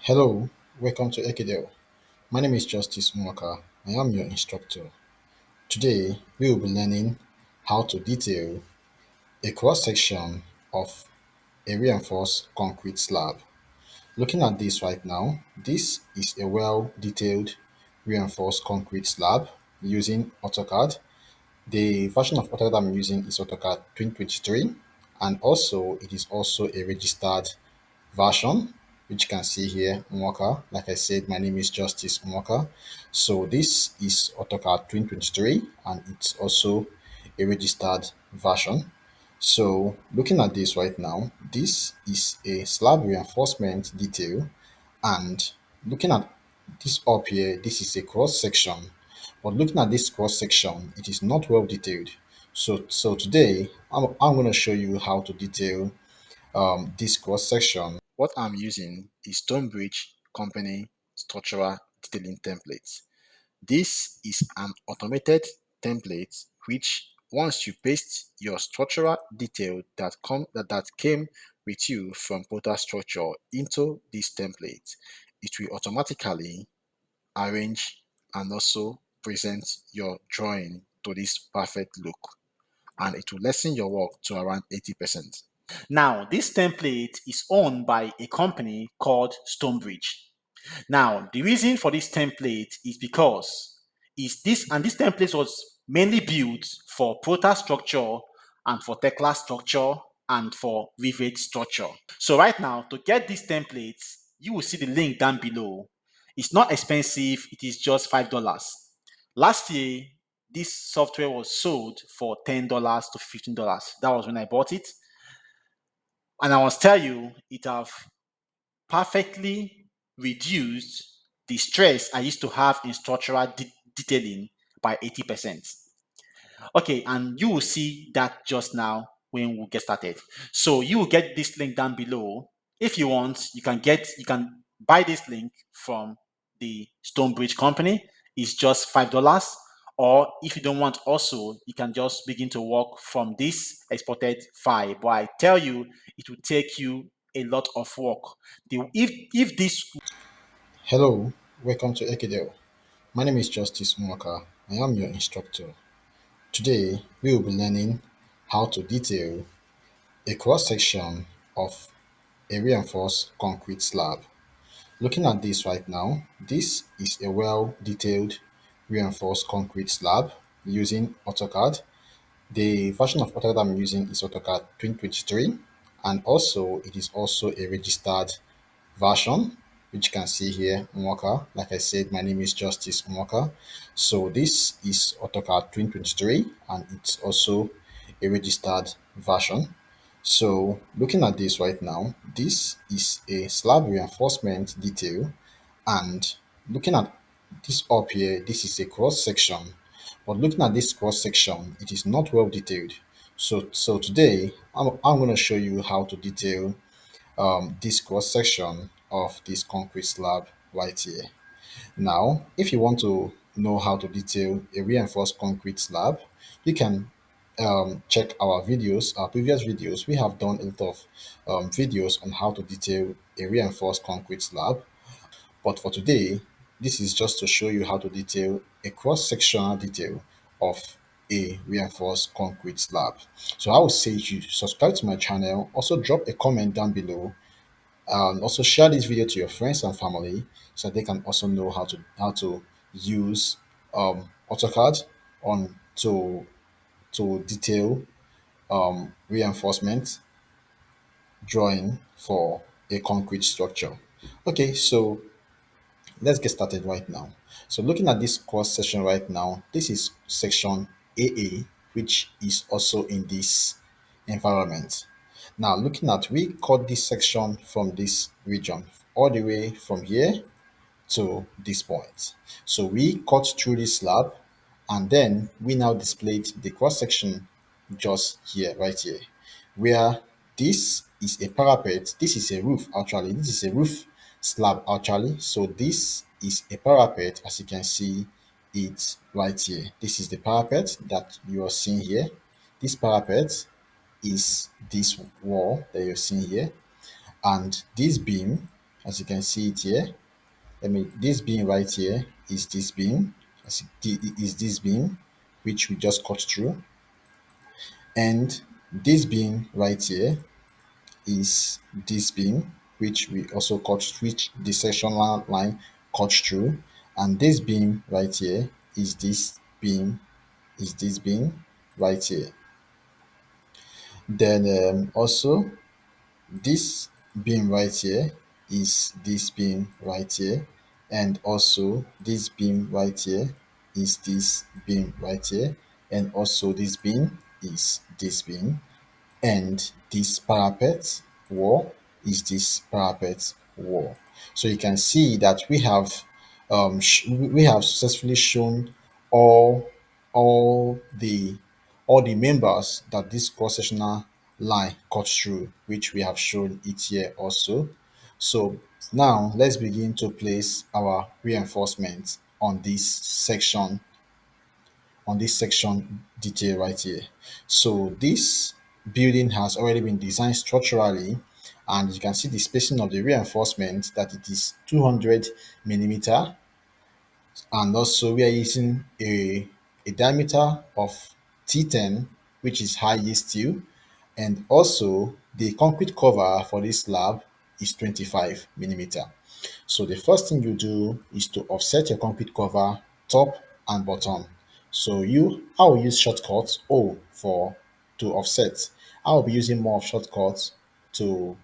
Hello, welcome to Ekidel. My name is Justice Mwaka. I am your instructor. Today, we will be learning how to detail a cross section of a reinforced concrete slab. Looking at this right now, this is a well detailed reinforced concrete slab using AutoCAD. The version of AutoCAD I'm using is AutoCAD 2023, and also it is also a registered version, which you can see here, Mwaka. Like I said, my name is Justice Mwaka. So this is AutoCAD 2023, and it's also a registered version. So looking at this right now, this is a slab reinforcement detail, and looking at this up here, this is a cross section. But looking at this cross section, it is not well detailed. So today I'm going to show you how to detail this cross section. What I'm using is Stonebridge Company Structural Detailing Templates. This is an automated template which once you paste your structural detail that came with you from Prota Structure into this template, it will automatically arrange and also present your drawing to this perfect look, and it will lessen your work to around 80%. Now, this template is owned by a company called Stonebridge. Now, the reason for this template is because this template was mainly built for Prota Structure and for Tekla Structure and for Rivet Structure. So right now, to get these templates, you will see the link down below. It's not expensive, it is just $5. Last year, this software was sold for $10 to $15. That was when I bought it. And I must tell you, it have perfectly reduced the stress I used to have in structural detailing by 80%. Okay, and you will see that just now when we get started. So you will get this link down below. If you want, you can buy this link from the Stonebridge company. It's just $5. Or if you don't want also, you can just begin to work from this exported file. But I tell you, it will take you a lot of work. If this Hello, welcome to Ekidel. My name is Justice Mwaka. I am your instructor. Today, we will be learning how to detail a cross section of a reinforced concrete slab. Looking at this right now, this is a well detailed reinforced concrete slab using AutoCAD. The version of AutoCAD I'm using is AutoCAD 2023, and also it is also a registered version, which you can see here, Mwaka. Like I said, my name is Justice Mwaka. So this is AutoCAD 2023, and it's also a registered version. So looking at this right now, this is a slab reinforcement detail, and looking at this up here, this is a cross section. But looking at this cross section, it is not well detailed. So today I'm going to show you how to detail this cross section of this concrete slab right here. Now, if you want to know how to detail a reinforced concrete slab, you can check our previous videos. We have done a lot of videos on how to detail a reinforced concrete slab. But for today, this is just to show you how to detail a cross-sectional detail of a reinforced concrete slab. So I would say you subscribe to my channel, also drop a comment down below, and also share this video to your friends and family so they can also know how to use AutoCAD on to detail reinforcement drawing for a concrete structure. Okay, so let's get started right now. So looking at this course session right now, this is section AA, which is also in this environment. Now looking at, we cut this section from this region all the way from here to this point. So we cut through this slab, and then we now displayed the cross section just here, right here, where this is a parapet. This is a roof actually. This is a roof slab actually. So this is a parapet, as you can see it right here. This is the parapet that you are seeing here. This parapet is this wall that you're seeing here, and this beam as you can see it here. This beam right here is this beam, is this beam, which we just cut through, and this beam right here is this beam, which we also cut, which the sectional line cut through, and this beam right here is this beam right here. Then also this beam right here is this beam right here, and also this beam right here is this beam right here, and also this beam is this beam, and this parapet wall is this parapet wall. So you can see that we have successfully shown all all the all the members that this cross sectional line cuts through, which we have shown it here also. So now let's begin to place our reinforcement on this section detail right here. So this building has already been designed structurally, and you can see the spacing of the reinforcement that it is 200 millimeter, and also we are using a diameter of T10, which is high yield steel, and also the concrete cover for this slab is 25 millimeter. So the first thing you do is to offset your concrete cover top and bottom. So I will use shortcuts O for to offset. I will be using more of shortcuts to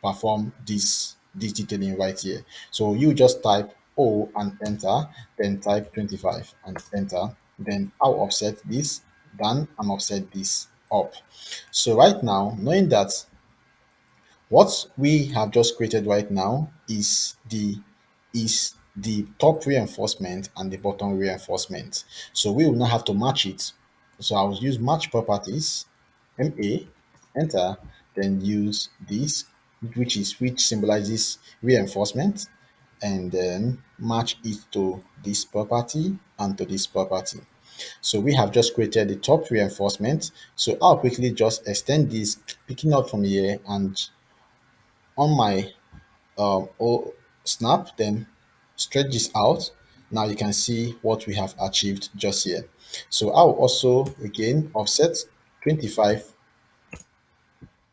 perform this detailing right here. So you just type O and enter, then type 25 and enter. Then I'll offset this down and offset this up. So right now, knowing that what we have just created right now is the top reinforcement and the bottom reinforcement. So we will now have to match it. So I will use match properties, MA, enter, then use this, which symbolizes reinforcement, and then match it to this property and to this property. So we have just created the top reinforcement. So I'll quickly just extend this, picking up from here, and on my snap, then stretch this out. Now you can see what we have achieved just here. So I'll also again offset 25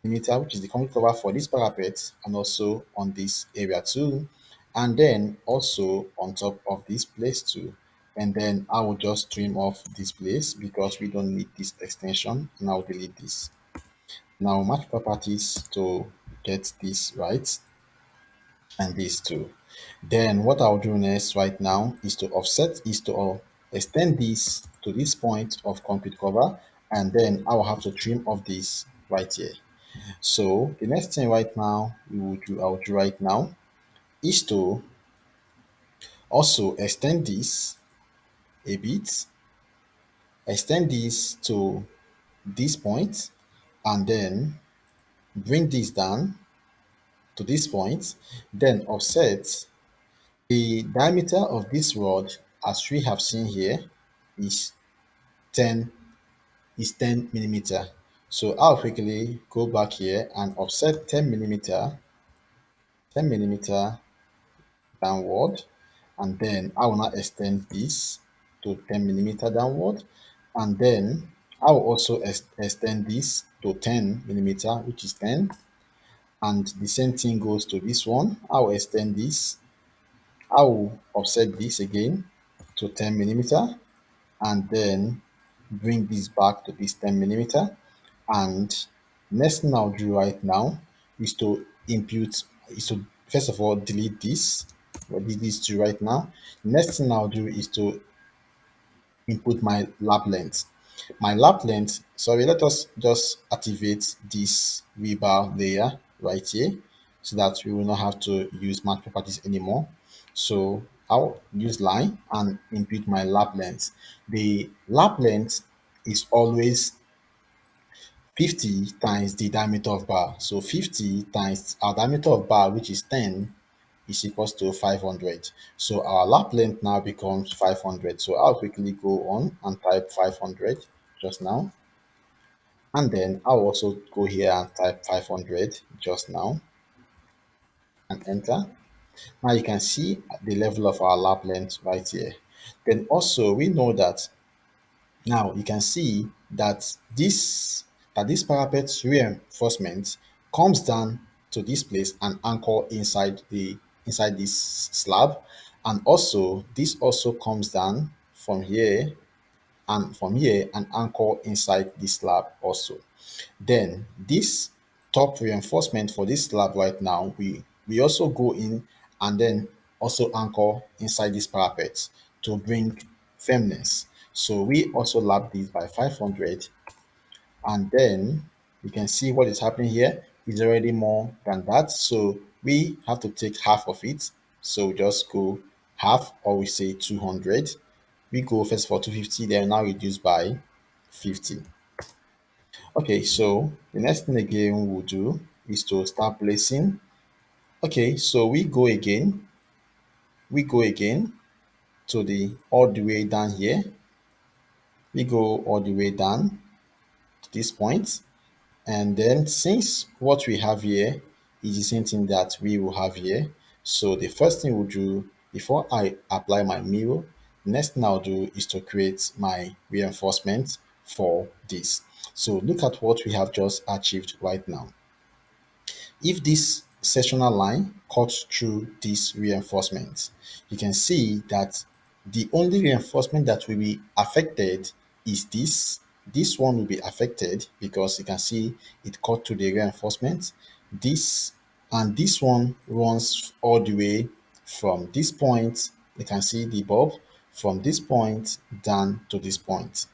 millimeter, which is the concrete cover for this parapet, and also on this area too, and then also on top of this place too. And then I will just trim off this place because we don't need this extension, and I'll delete this. Now match properties to get this right, and these two. Then what I'll do next right now is to extend this to this point of concrete cover, and then I will have to trim off this right here. So the next thing right now I will do right now is to also extend this a bit, extend this to this point, and then bring this down to this point, then offset. The diameter of this rod, as we have seen here, is 10 millimeter. So I'll quickly go back here and offset 10 millimeter downward, and then I will now extend this to 10 millimeter downward, and then I will also extend this to 10 millimeter, which is 10, and the same thing goes to this one. I will extend this, I will offset this again to 10 millimeter, and then bring this back to this 10 millimeter. And next thing I'll do right now is to first of all delete this, what did this do right now. Next thing I'll do is to input my lap length. My lap length, sorry, let us just activate this rebar layer right here so that we will not have to use math properties anymore. So I'll use line and input my lap length. The lap length is always 50 times the diameter of bar. So 50 times our diameter of bar, which is 10, is equals to 500. So our lap length now becomes 500. So I'll quickly go on and type 500 just now. And then I'll also go here and type 500 just now. and enter. Now you can see the level of our lap length right here. Then also we know that now you can see that this parapet reinforcement comes down to this place and anchor inside this slab, and also this also comes down from here and anchor inside this slab also. Then this top reinforcement for this slab right now, we also go in and then also anchor inside this parapet to bring firmness. So we also lap this by 500, and then you can see what is happening here is already more than that. So we have to take half of it. So just go half, or we say 200. We go first for 250, then now reduce by 50. Okay, so the next thing again we'll do is to start placing. Okay, so we go again to the all the way down here. We go all the way down to this point, and then since what we have here is the same thing that we will have here, so the first thing we'll do before I apply my mirror, next thing I'll do is to create my reinforcement for this. So look at what we have just achieved right now. If this sectional line cuts through this reinforcement, you can see that the only reinforcement that will be affected is this. This one will be affected because you can see it cut to the reinforcement. This and this one runs all the way from this point. You can see the bulb from this point down to this point.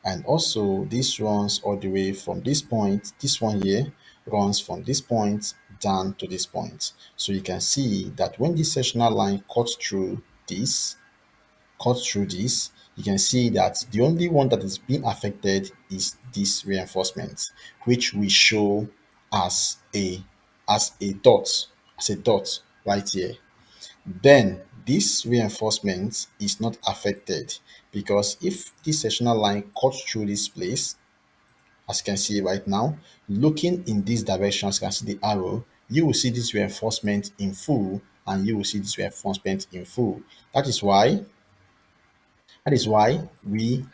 And also this runs all the way from this point. This one here runs from this point down to this point. So you can see that when this sectional line cuts through this, you can see that the only one that is being affected is this reinforcement, which we show as a as a dot right here. Then this reinforcement is not affected because if this sectional line cuts through this place, as you can see right now, looking in this direction, as you can see the arrow, you will see this reinforcement in full, and you will see this reinforcement in full. That is why we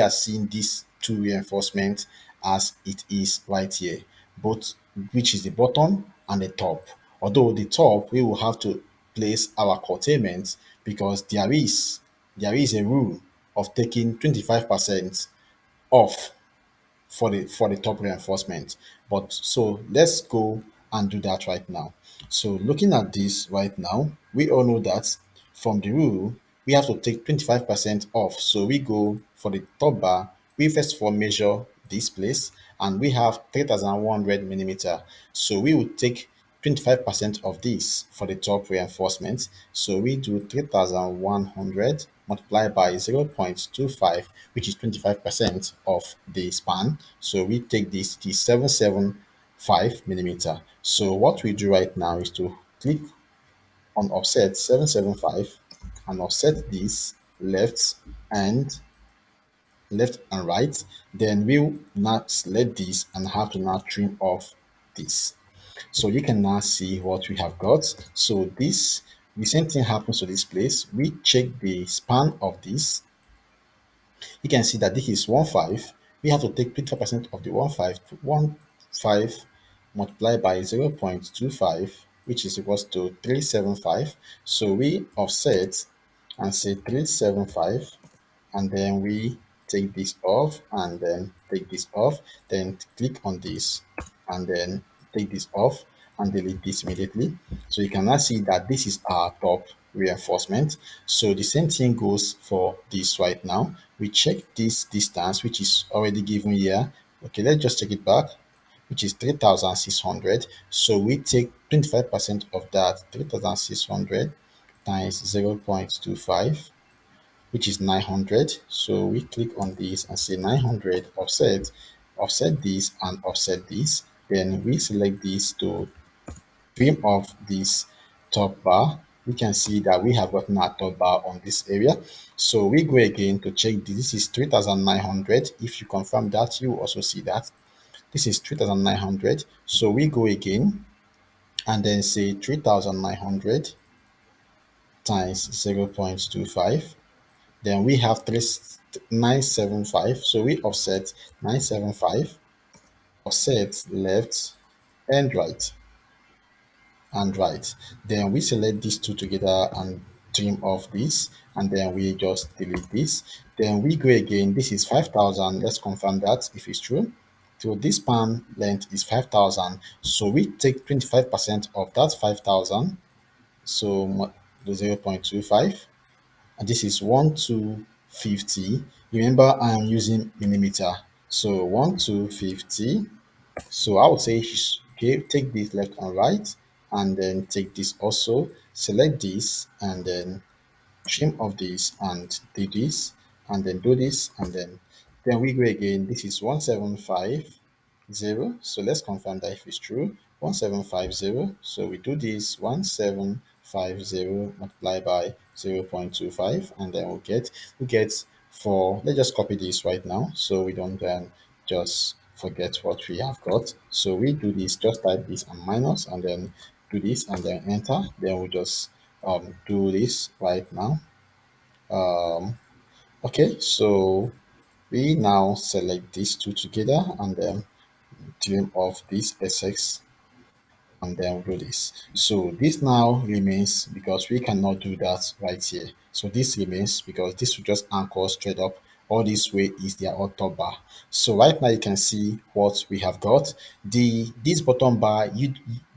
are seeing these two reinforcements as it is right here, both, which is the bottom and the top. Although the top we will have to place our curtailment because there is a rule of taking 25% off for the top reinforcement. But so let's go and do that right now. So looking at this right now, we all know that from the rule we have to take 25% off. So we go for the top bar. We first of all measure this place, and we have 3100 millimeter. So we will take 25% of this for the top reinforcement. So we do 3100 multiplied by 0.25, which is 25% of the span. So we take this to 775 millimeter. So what we do right now is to click on offset 775 and offset this and left and right. Then we'll now select this and have to now trim off this. So you can now see what we have got. So the same thing happens to this place. We check the span of this. You can see that this is 1.5. We have to take 25% of the 1.5 multiplied by 0.25, which is equals to 375. So we offset and say 375, and then we take this off and then take this off, then click on this and then take this off and delete this immediately. So you can now see that this is our top reinforcement. So the same thing goes for this right now. We check this distance, which is already given here. Okay, let's just check it back, which is 3600. So we take 25% of that, 3600 times 0.25, which is 900. So we click on this and say 900 offset this and offset this. Then we select this to trim off this top bar. We can see that we have gotten our top bar on this area. So we go again to check this. This is 3900. If you confirm that, you will also see that this is 3900. So we go again and then say 3900 times 0.25. Then we have 975. So we offset 975, offset left and right and right. Then we select these two together and trim off this, and then we just delete this. Then we go again. This is 5,000. Let's confirm that if it's true. So this span length is 5,000. So we take 25% of that 5,000. So the 0.25, and this is 1250. Remember, I am using millimeter. So 1250. So I would say, okay, take this left and right, and then take this also, select this, and then trim of this, and do this, and then do this, and then we go again. This is 1750. So let's confirm that if it's true. 1750. So we do this 1750 multiplied by 0.25, and then we get for, let's just copy this right now so we don't just forget what we have got. So we do this, just type this and minus, and then do this and then enter. Then we just do this right now. Okay, so we now select these two together and then trim off this SX, and then we'll do this. So this now remains because we cannot do that right here. So this remains because this will just anchor straight up. All this way is their auto bar. So right now you can see what we have got. This bottom bar,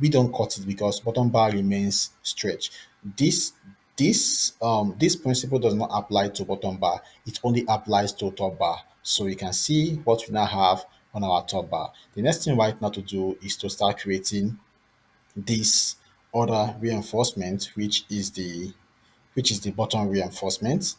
we don't cut it because bottom bar remains stretched. This principle does not apply to bottom bar. It only applies to top bar. So you can see what we now have on our top bar. The next thing right now to do is to start creating this other reinforcement, which is the bottom reinforcement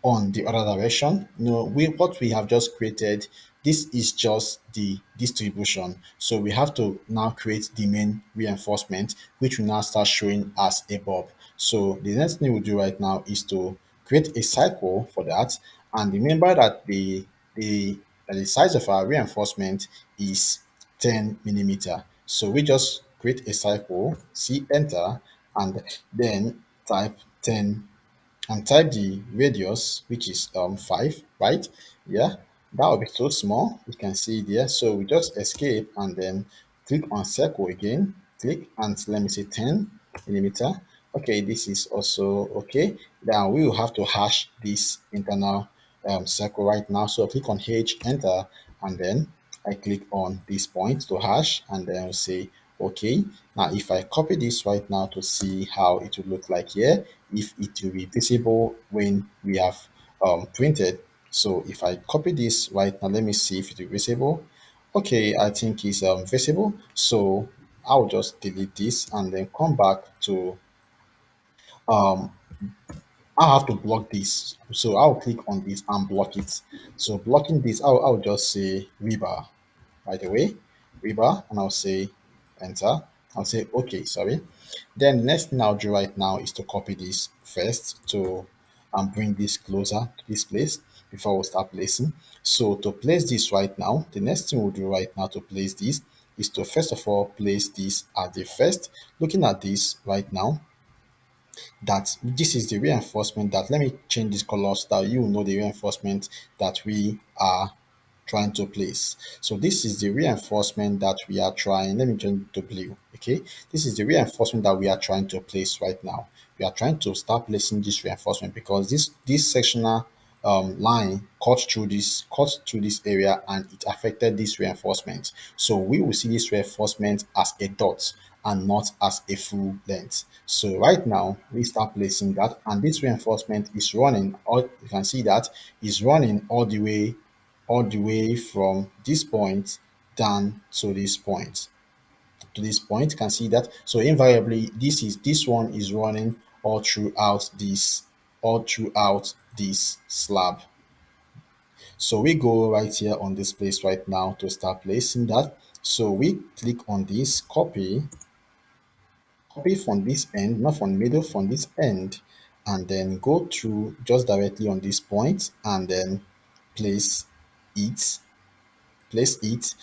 on the other direction. No, what we have just created, this is just the distribution. So we have to now create the main reinforcement, which will now start showing as a bob. So the next thing we'll do right now is to create a cycle for that. And remember that the size of our reinforcement is 10 millimeter. So we just create a cycle, see enter, and then type 10 and type the radius, which is 5, right? Yeah, that will be so small. You can see it there. So we just escape and then click on circle again. Click and let me say 10 millimeter. Okay, this is also okay. Now we will have to hash this internal circle right now. So click on H, enter, and then I click on this point to hash, and then I'll say okay. Now if I copy this right now to see how it will look like here, if it will be visible when we have printed. So if I copy this right now, let me see if it will be visible. Okay, I think it's visible. So I'll just delete this and then come back to um I'll have to block this. So I'll click on this and block it. So blocking this, I'll just say rebar right away, rebar, and I'll say enter. I'll say okay, sorry. Then next thing I'll do right now is to copy this first to bring this closer to this place before we start placing. So to place this right now, the next thing we'll do right now to place this is to first of all place this at the first. Looking at this right now, that this is the reinforcement that, let me change this color so that you know the reinforcement that we are trying to place. So this is the reinforcement that we are trying. Let me change to blue. Okay, this is the reinforcement that we are trying to place right now. We are trying to start placing this reinforcement because this sectional line cuts through this area and it affected this reinforcement. So we will see this reinforcement as a dot and not as a full length. So right now we start placing that, and this reinforcement is running. All you can see that is running all the way from this point down to this point. To this point, you can see that. So invariably, this one is running all throughout this slab. So we go right here on this place right now to start placing that. So we click on this, copy from this end, not from middle, from this end, and then go through just directly on this point and then place it place it,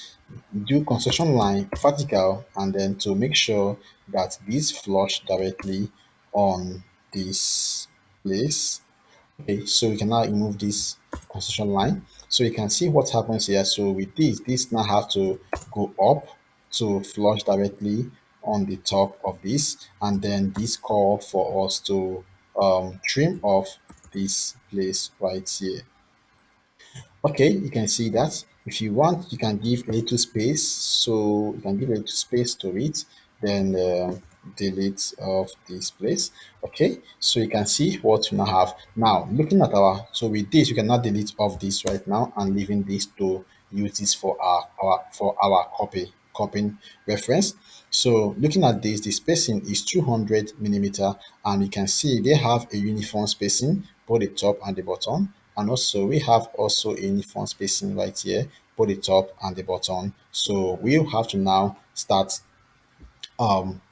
do construction line vertical, and then to make sure that this flush directly on this place. Okay, so we can now remove this construction line. So you can see what happens here. So with this now have to go up to flush directly on the top of this, and then this call for us to trim off this place right here. Okay, you can see that. If you want, you can give a little space. So you can give a little space to it, then delete of this place. Okay, so you can see what we now have. Now, looking at our, so with this, you can now delete off this right now and leaving this to use this for our copying reference. So looking at this, the spacing is 200 millimeter, and you can see they have a uniform spacing both the top and the bottom. And also we have also a uniform spacing right here, both the top and the bottom. So we'll have to now start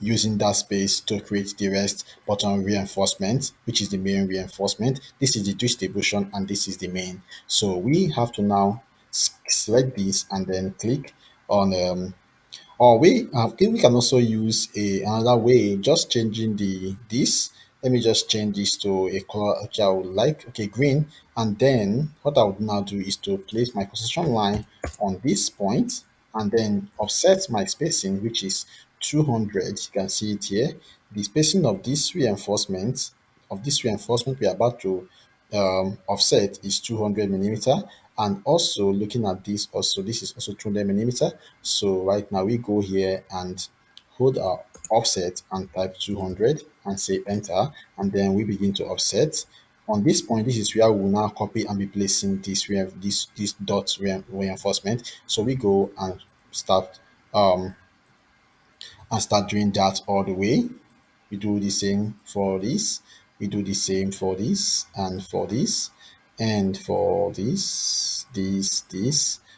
using that space to create the rest button reinforcement, which is the main reinforcement. This is the distribution and this is the main. So we have to now select this and then click on or we can also use another way, just changing the this. Let me just change this to a color which I would like, okay, green. And then what I would now do is to place my position line on this point and then offset my spacing, which is 200. You can see it here. The spacing of this reinforcement we are about to offset is 200 millimeter. And also looking at this, also this is also 200 millimeter. So right now we go here and hold our offset and type 200 and say enter, and then we begin to offset. On this point, this is where we will now copy and be placing this dot reinforcement. So we go start um and start doing that all the way. We do the same for this. We do the same for this and for this and for this.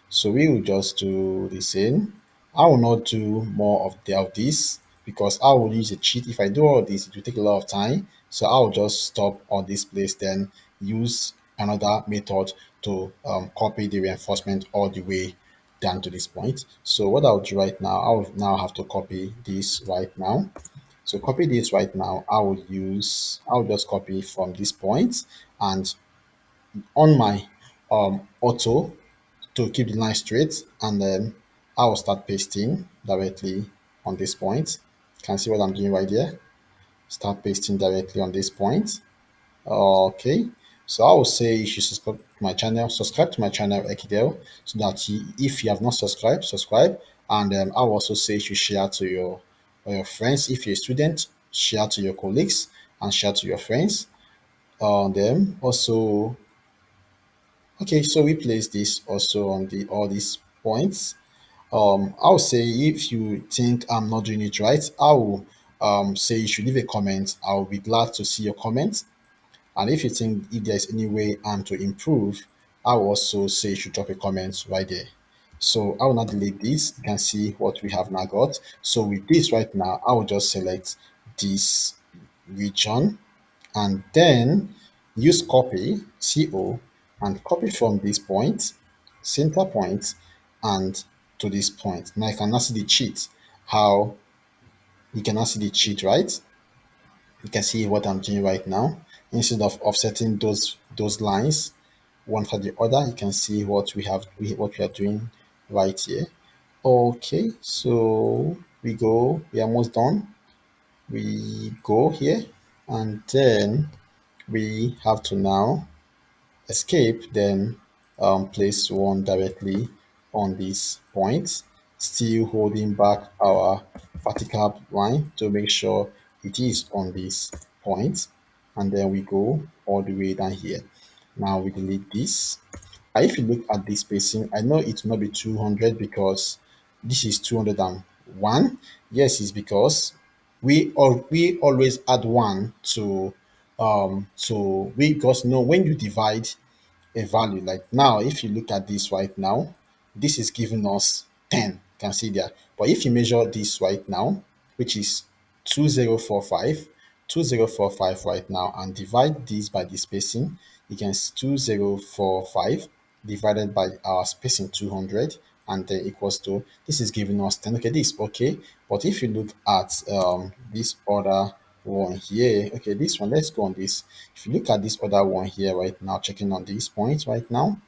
So we will just do the same. I will not do more of this because I will use a cheat. If I do all this, it will take a lot of time. So I will just stop on this place, then use another method to copy the reinforcement all the way down to this point. So what I'll do right now, I'll now have to copy this right now. So copy this right now. I'll just copy from this point and on my auto to keep the line straight, and then I will start pasting directly on this point. Can see what I'm doing right here. Start pasting directly on this point. Okay, so I will say you should subscribe to my channel Ekidel, so that if you have not subscribed, subscribe. And I will also say you should share to your friends. If you're a student, share to your colleagues and share to your friends. Then also, okay, so we place this also on the all these points. I'll say if you think I'm not doing it right, I will say you should leave a comment. I'll be glad to see your comments. And if you think if there's any way to improve, I will also say you should drop a comment right there. So I will not delete this. You can see what we have now got. So with this right now, I will just select this region and then use copy, CO, and copy from this point, center point, and to this point. Now you can now see the cheat, how you can now see the cheat, right? You can see what I'm doing right now. Instead of offsetting those lines one for the other, you can see what we are doing right here. Okay, so we are almost done. We go here and then we have to now escape, then place one directly on this point, still holding back our vertical line to make sure it is on this point, and then we go all the way down here. Now we delete this. If you look at this spacing, I know it will not be 200 because this is 201. Yes, it's because we always add one to we, because no, when you divide a value like now, if you look at this right now, this is giving us 10. You can see there. But if you measure this right now, which is 2045, 2045 right now, and divide this by the spacing, you can see 2045 divided by our spacing 200, and then equals to, this is giving us 10. Okay, this okay. But if you look at this other one here, okay, this one, let's go on this. If you look at this other one here right now, checking on these points right now,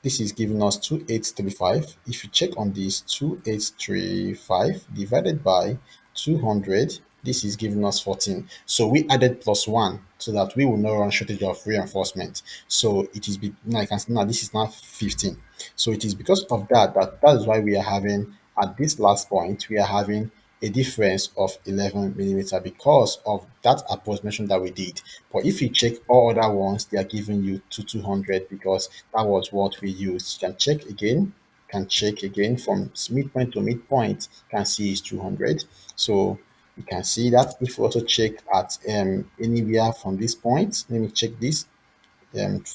this is giving us 2835. If you check on this 2835 divided by 200, this is giving us 14. So we added plus 1 so that we will not run shortage of reinforcement. So it is now you can see now this is now 15. So it is because of that is why we are having at this last point we are having a difference of 11 millimeter because of that approximation that we did. But if you check all other ones, they are giving you 200 because that was what we used. You can check again from midpoint to midpoint, you can see it's 200. So you can see that if you also check at anywhere from this point, let me check this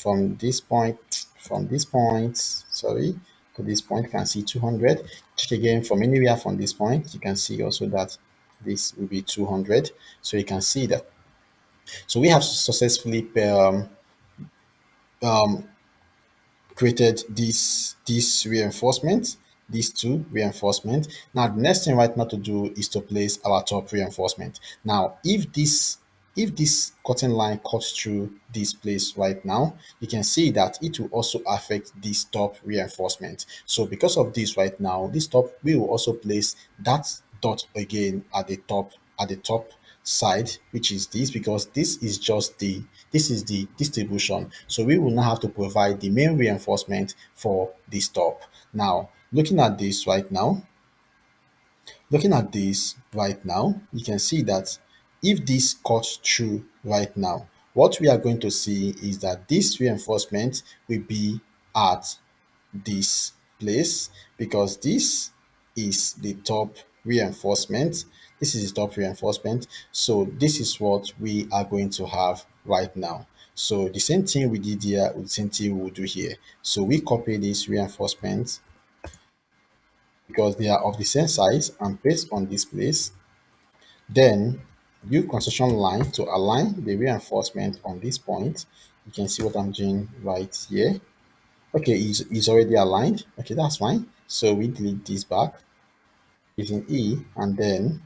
from this point, sorry, to this point, you can see 200. Check again from anywhere from this point, you can see also that this will be 200. So you can see that. So we have successfully created this reinforcement, these two reinforcement. Now the next thing right now to do is to place our top reinforcement. Now if this cutting line cuts through this place right now, you can see that it will also affect this top reinforcement. So because of this right now, this top, we will also place that dot again at the top side, which is this, because this is just the distribution. So we will now have to provide the main reinforcement for this top. Now looking at this right now, you can see that if this cuts through right now, what we are going to see is that this reinforcement will be at this place, because this is the top reinforcement. This is the top reinforcement. So this is what we are going to have right now. So the same thing we did here, the same thing we'll do here. So we copy this reinforcement because they are of the same size and paste on this place. Then use construction line to align the reinforcement on this point. You can see what I'm doing right here. Okay, it's already aligned. Okay, that's fine. So we delete this back using E, and then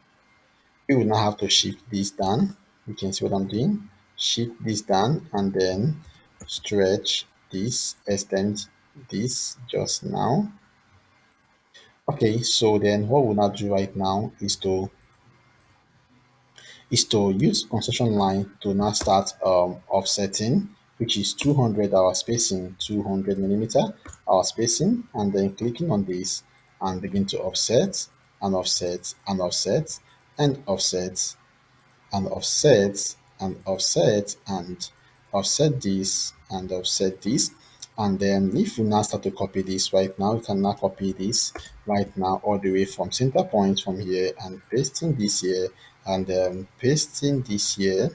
we will now have to shift this down. You can see what I'm doing. Shift this down and then stretch this, extend this just now. Okay, so then what we'll now do right now is to use construction line to now start offsetting, which is 200 our spacing, 200 millimeter our spacing, and then clicking on this and begin to offset and offset and offset and offset and offset and offset and offset this and offset this. And then if you now start to copy this right now, you can now copy this right now all the way from center point from here and pasting this here, and pasting this here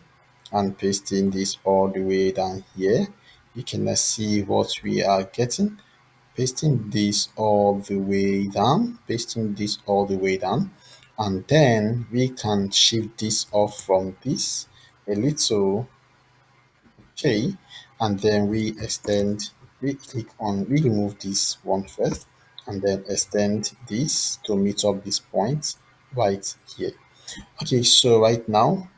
and pasting this all the way down here. You can now see what we are getting. Pasting this all the way down, pasting this all the way down, and then we can shift this off from this a little. Okay, and then we remove this one first, and then extend this to meet up this point right here. Okay, so right now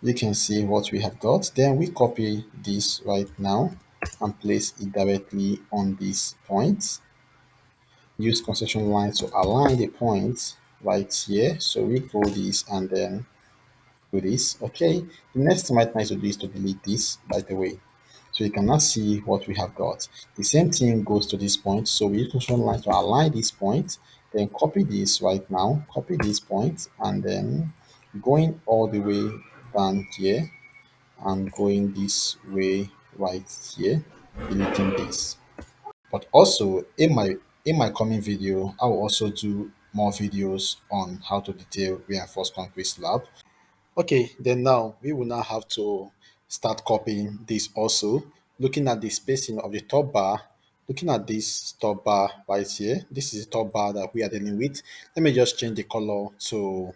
you can see what we have got. Then we copy this right now and place it directly on this point. Use concession line to align the points right here. So we go this and then do this. Okay. The next thing right now is to do is to delete this, by the way. So you can now see what we have got. The same thing goes to this point. So we use concession line to align this point, then copy this right now, copy this point, and then going all the way down here and going this way right here, deleting this. But also in my coming video, I will also do more videos on how to detail reinforced concrete slab. Okay, then now we will now have to start copying this also. Looking at the spacing of the top bar, looking at this top bar right here, this is the top bar that we are dealing with. Let me just change the color to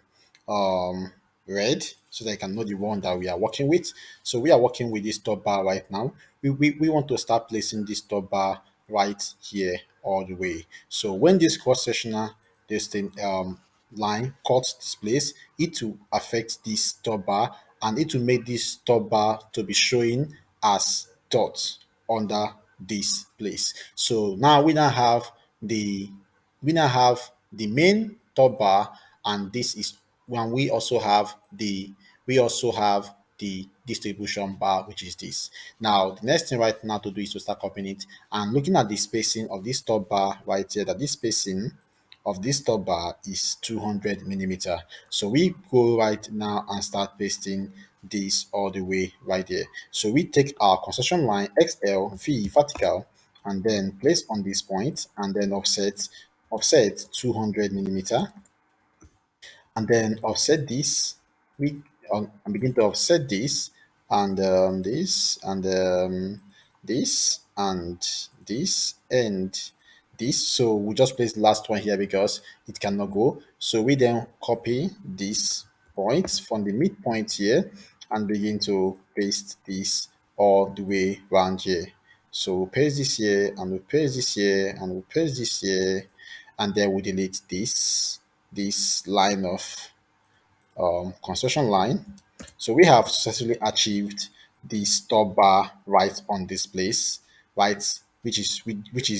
um, red so that I can know the one that we are working with. So we are working with this top bar right now. We want to start placing this top bar right here all the way. So when this cross-sectional this thing line cuts this place, it will affect this top bar, and it will make this top bar to be showing as dots under this place. So now we now have the main top bar, and this is when we also have the distribution bar, which is this. Now the next thing right now to do is to start copying it and looking at the spacing of this top bar right here, that this spacing of this top bar is 200 millimeter. So we go right now and start pasting this all the way right there. So we take our construction line XLV vertical and then place on this point and then offset 200 millimeter, and then offset this. We and begin to offset this and this and this and this. So we just place the last one here because it cannot go. So we then copy this point from the midpoint here and begin to paste this all the way around here. So we'll paste this here and we'll paste this here and we'll paste this here, and then we delete this line of construction line. So we have successfully achieved the stop bar right on this place, right, which is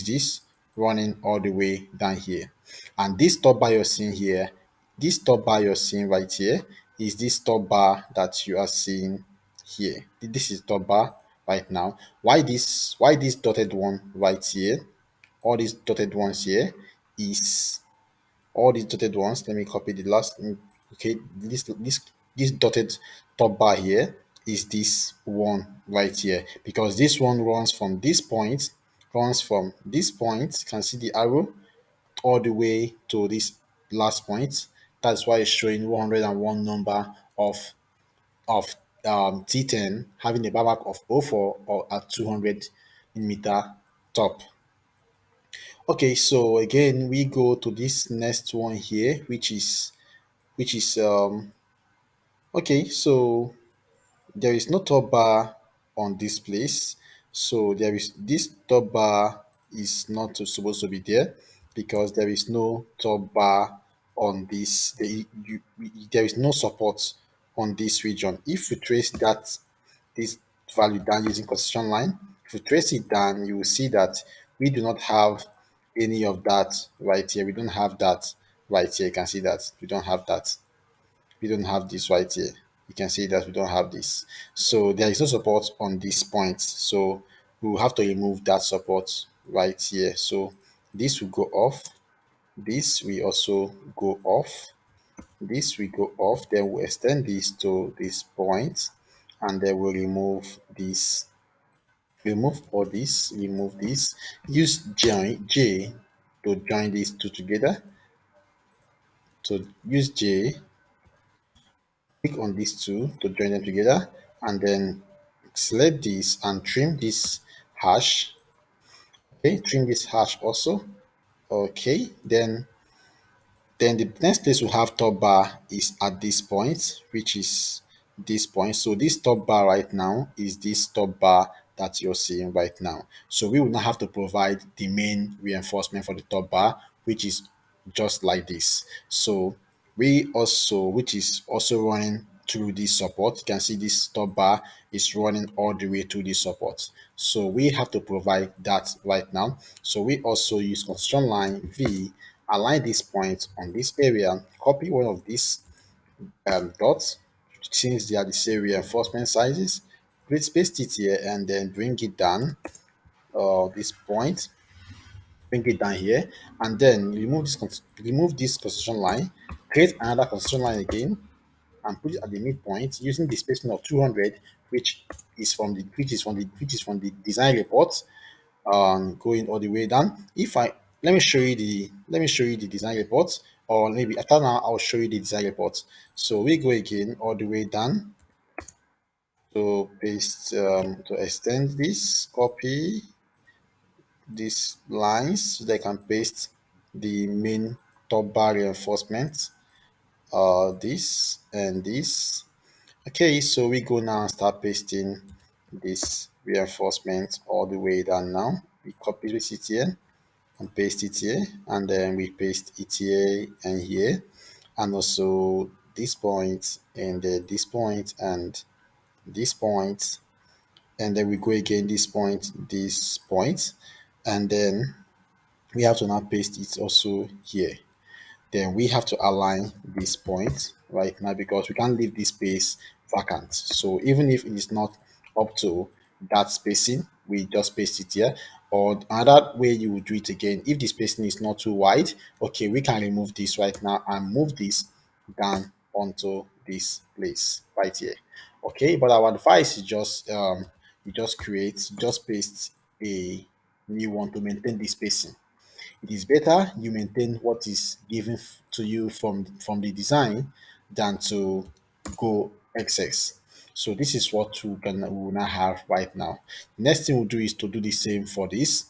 this running all the way down here. And this stop bar you're seeing here, this stop bar you're seeing right here is this stop bar that you are seeing here. This is stop bar right now. Why this dotted one right here? All these dotted ones here is all these dotted ones. Let me copy the last. Okay, this dotted top bar here is this one right here, because this one runs from this point. You can see the arrow all the way to this last point. That's why it's showing 101 number of T10 having a back of 04 or at 200 millimeter top. Okay, so again we go to this next one here, which is okay. So there is no top bar on this place, so there is this top bar is not supposed to be there because there is no top bar on this. There is no support on this region. If you trace this value down using construction line, if you trace it down, you will see that we do not have any of that right here. We don't have that right here. You can see that we don't have that. We don't have this right here. You can see that we don't have this. So there is no support on this point. So we will have to remove that support right here. So this will go off. This will also go off. This will go off. Then we'll extend this to this point, and then we'll remove all this, remove this. Use J to join these two together. So use J, click on these two to join them together, and then select this and trim this hash. Okay, trim this hash also. Okay, then the next place we have top bar is at this point, which is this point. So this top bar right now is this top bar that you're seeing right now. So we will now have to provide the main reinforcement for the top bar, which is just like this. So which is also running through this support. You can see this top bar is running all the way to this support. So we have to provide that right now. So we also use construction line V, align this point on this area, copy one of these dots, since they are the same reinforcement sizes, please paste it here and then bring it down this point, bring it down here, and then remove this construction line, create another construction line again, and put it at the midpoint using the spacing of 200, which is from the design report, going all the way down. If I let me show you the design report, or maybe after now I'll show you the design report. So we go again all the way down to paste, to extend this, copy these lines so they can paste the main top bar reinforcement, this and this. Okay, so we go now and start pasting this reinforcement all the way down now. we copy paste it here and paste it here, and then we paste it here and here, and also this point and this point and this point, and then we go again this point, and then we have to now paste it also here. Then we have to align this point right now because we can't leave this space vacant. So even if it is not up to that spacing, we just paste it here. Or another way you would do it again, if the spacing is not too wide, okay, we can remove this right now and move this down onto this place right here. Okay, but our advice is just you just create, you just paste a new one to maintain the spacing. It is better you maintain what is given to you from the design than to go excess. So this is what we will now have right now. Next thing we'll do is to do the same for this.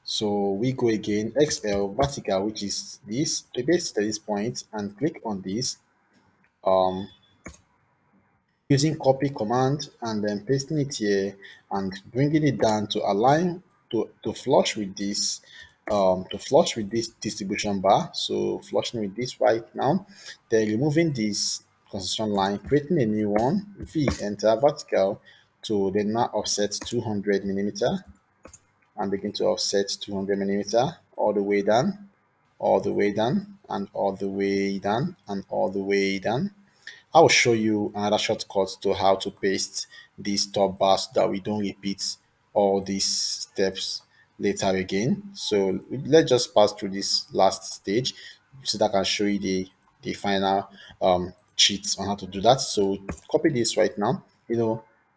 So we go again XL vertical, which is this, to base to this point, and click on this. Um, Using copy command and then pasting it here and bringing it down to align to flush with this distribution bar. So flushing with this right now, then removing this construction line, creating a new one, v enter vertical to then now offset 200 millimeter and begin to offset 200 millimeter all the way down, all the way down, and all the way down, and all the way down. I will show you another shortcut to how to paste these top bars so that we don't repeat all these steps later again. So let's just pass through this last stage so that I can show you the final cheats on how to do that. So copy this right now.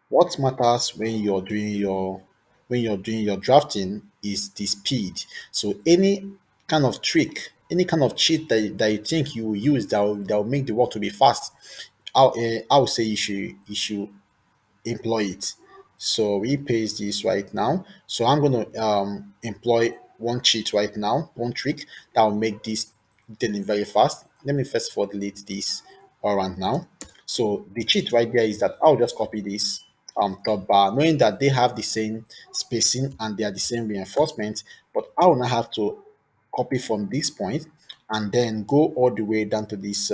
What matters when you're doing your drafting is the speed. So any kind of trick, any kind of cheat that you think you will use that will make the work to be fast, I would say you should employ it. So we paste this right now. So I'm going to employ one cheat right now, one trick that will make this detailing very fast. Let me first of all delete this around now. So the cheat right there is that I'll just copy this top bar, knowing that they have the same spacing and they are the same reinforcement, but I will now have to copy from this point and then go all the way down to this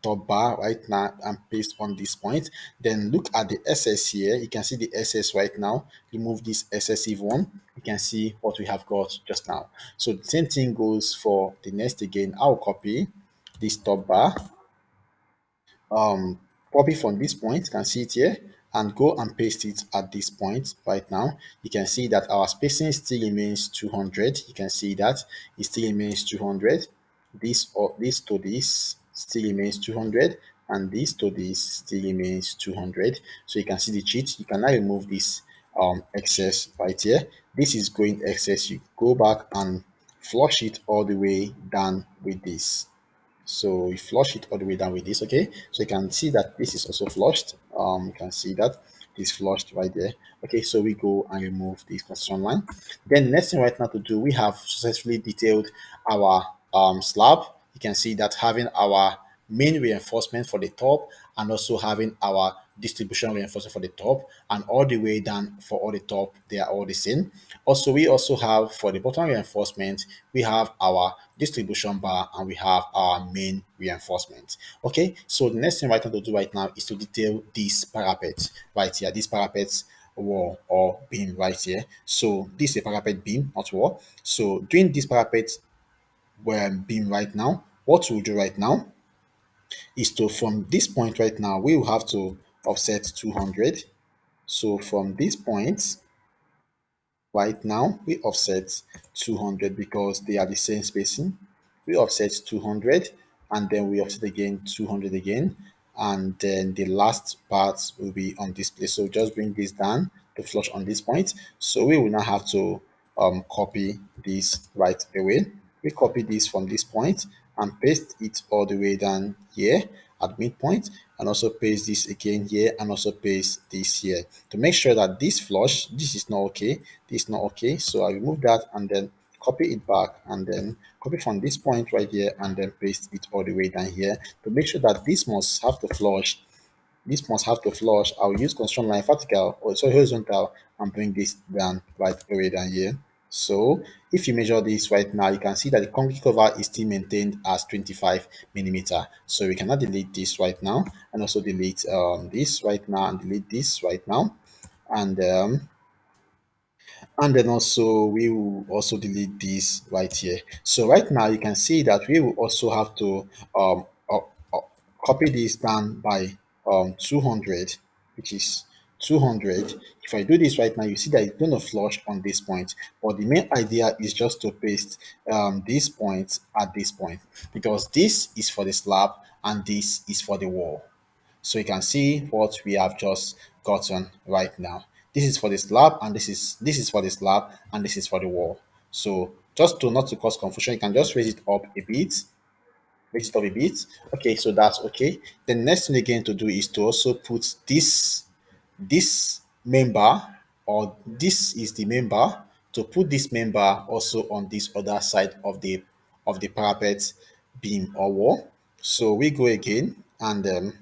top bar right now and paste on this point. Then look at the SS here. You can see the SS right now. Remove this excessive one. You can see what we have got just now. So the same thing goes for the next again. I'll copy this top bar, um copy from this point, you can see it here, and go and paste it at this point right now. You can see that our spacing still remains 200. You can see that it still remains 200. This or this to this still remains 200, and this to this still remains 200. So you can see the cheat. You can now remove this excess right here. This is going excess. You go back and flush it all the way down with this. So we flush it all the way down with this. Okay, so you can see that this is also flushed. You can see that this flushed right there. Okay, so we go and remove this construction line. Then the next thing right now to do, we have successfully detailed our slab. You can see that having our main reinforcement for the top and also having our distribution reinforcement for the top and all the way down for all the top, they are all the same. Also, we also have for the bottom reinforcement, we have our distribution bar and we have our main reinforcement. Okay, so the next thing right now to do right now is to detail this parapet right here, this parapet wall or beam right here. So this is a parapet beam, not wall. So doing this parapet beam right now, what we'll do right now is to, from this point right now, we will have to offset 200. So from this point right now, we offset 200 because they are the same spacing. We offset 200 and then we offset again 200 again. And then the last part will be on this place. So just bring this down to flush on this point. So we will now have to copy this right away. We copy this from this point and paste it all the way down here at midpoint, and also paste this again here and also paste this here to make sure that this flush, this is not okay, this is not okay. So I remove that and then copy it back and then copy from this point right here and then paste it all the way down here to make sure that this must have to flush. This must have to flush. I'll use construction line vertical or so horizontal and bring this down right away down here. So if you measure this right now, you can see that the concrete cover is still maintained as 25 millimeter. So we cannot delete this right now, and also delete this right now, and delete this right now, and then also we will also delete this right here. So right now you can see that we will also have to uh, uh, copy this down by 200, which is 200. If I do this right now, you see that it's going to flush on this point, but the main idea is just to paste this point at this point, because this is for the slab and this is for the wall. So you can see what we have just gotten right now. This is for the slab, and this is for the slab, and this is for the wall. So just to not to cause confusion, you can just raise it up a bit, raise it up a bit. Okay, so that's okay. The next thing again to do is to also put this member, or this is the member, to put this member also on this other side of the parapet beam or wall. So we go again and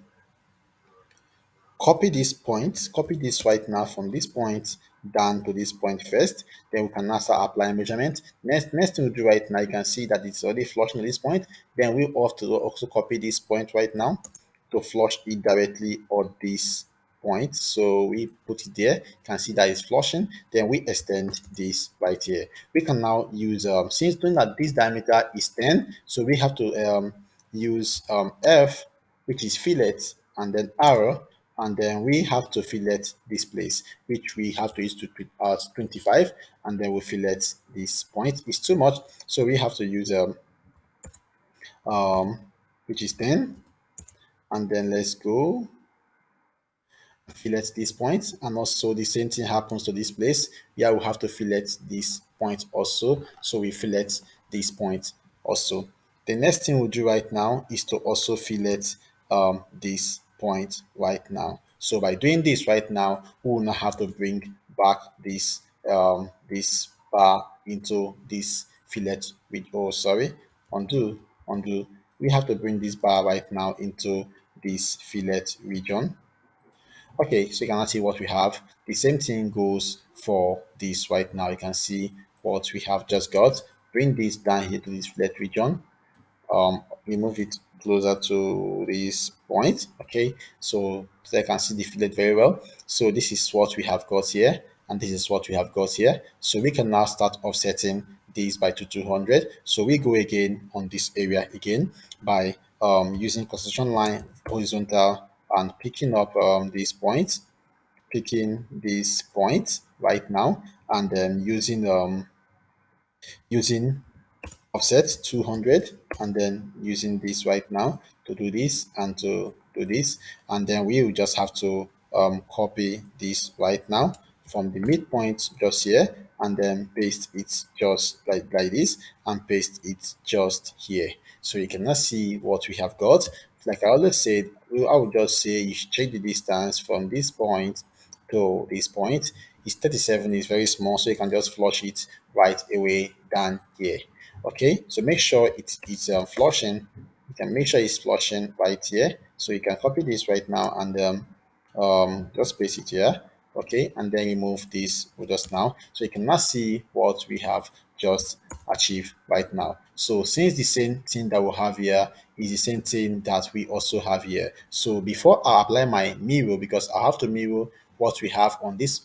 copy this point, copy this right now from this point down to this point first. Then we can now start applying measurement. Next thing we do right now, you can see that it's already flushing at this point. Then we have to also copy this point right now to flush it directly on this point. So we put it there. You can see that it's flushing. Then we extend this right here. We can now use since doing that this diameter is 10, so we have to use F, which is fillet, and then arrow, and then we have to fillet this place, which we have to use to 25, and then we fillet this point. It's too much, so we have to use um which is 10, and then let's go fillet this point, and also the same thing happens to this place. Yeah, we have to fillet this point also, so we fillet this point also. The next thing we'll do right now is to also fillet this point right now. So by doing this right now, we will not have to bring back this bar into this fillet with, oh sorry, undo. We have to bring this bar right now into this fillet region. Okay, so you can now see what we have. The same thing goes for this right now. You can see what we have just got. Bring this down here to this flat region. Remove it closer to this point. Okay, so I can see the fillet very well. So this is what we have got here, and this is what we have got here. So we can now start offsetting these by 200. So we go again on this area again by using construction line horizontal and picking up these points, picking these points right now, and then using offset 200, and then using this right now to do this and to do this, and then we will just have to copy this right now from the midpoint just here, and then paste it just like this, and paste it just here. So you cannot see what we have got. Like I always said, I would just say you should check the distance from this point to this point. Is 37, is very small, so you can just flush it right away down here. Okay, so make sure it's flushing. You can make sure it's flushing right here. So you can copy this right now and just paste it here. Okay, and then remove this with us now, so you can now see what we have just achieved right now. So since the same thing that we have here is the same thing that we also have here, so before I apply my mirror, because I have to mirror what we have on this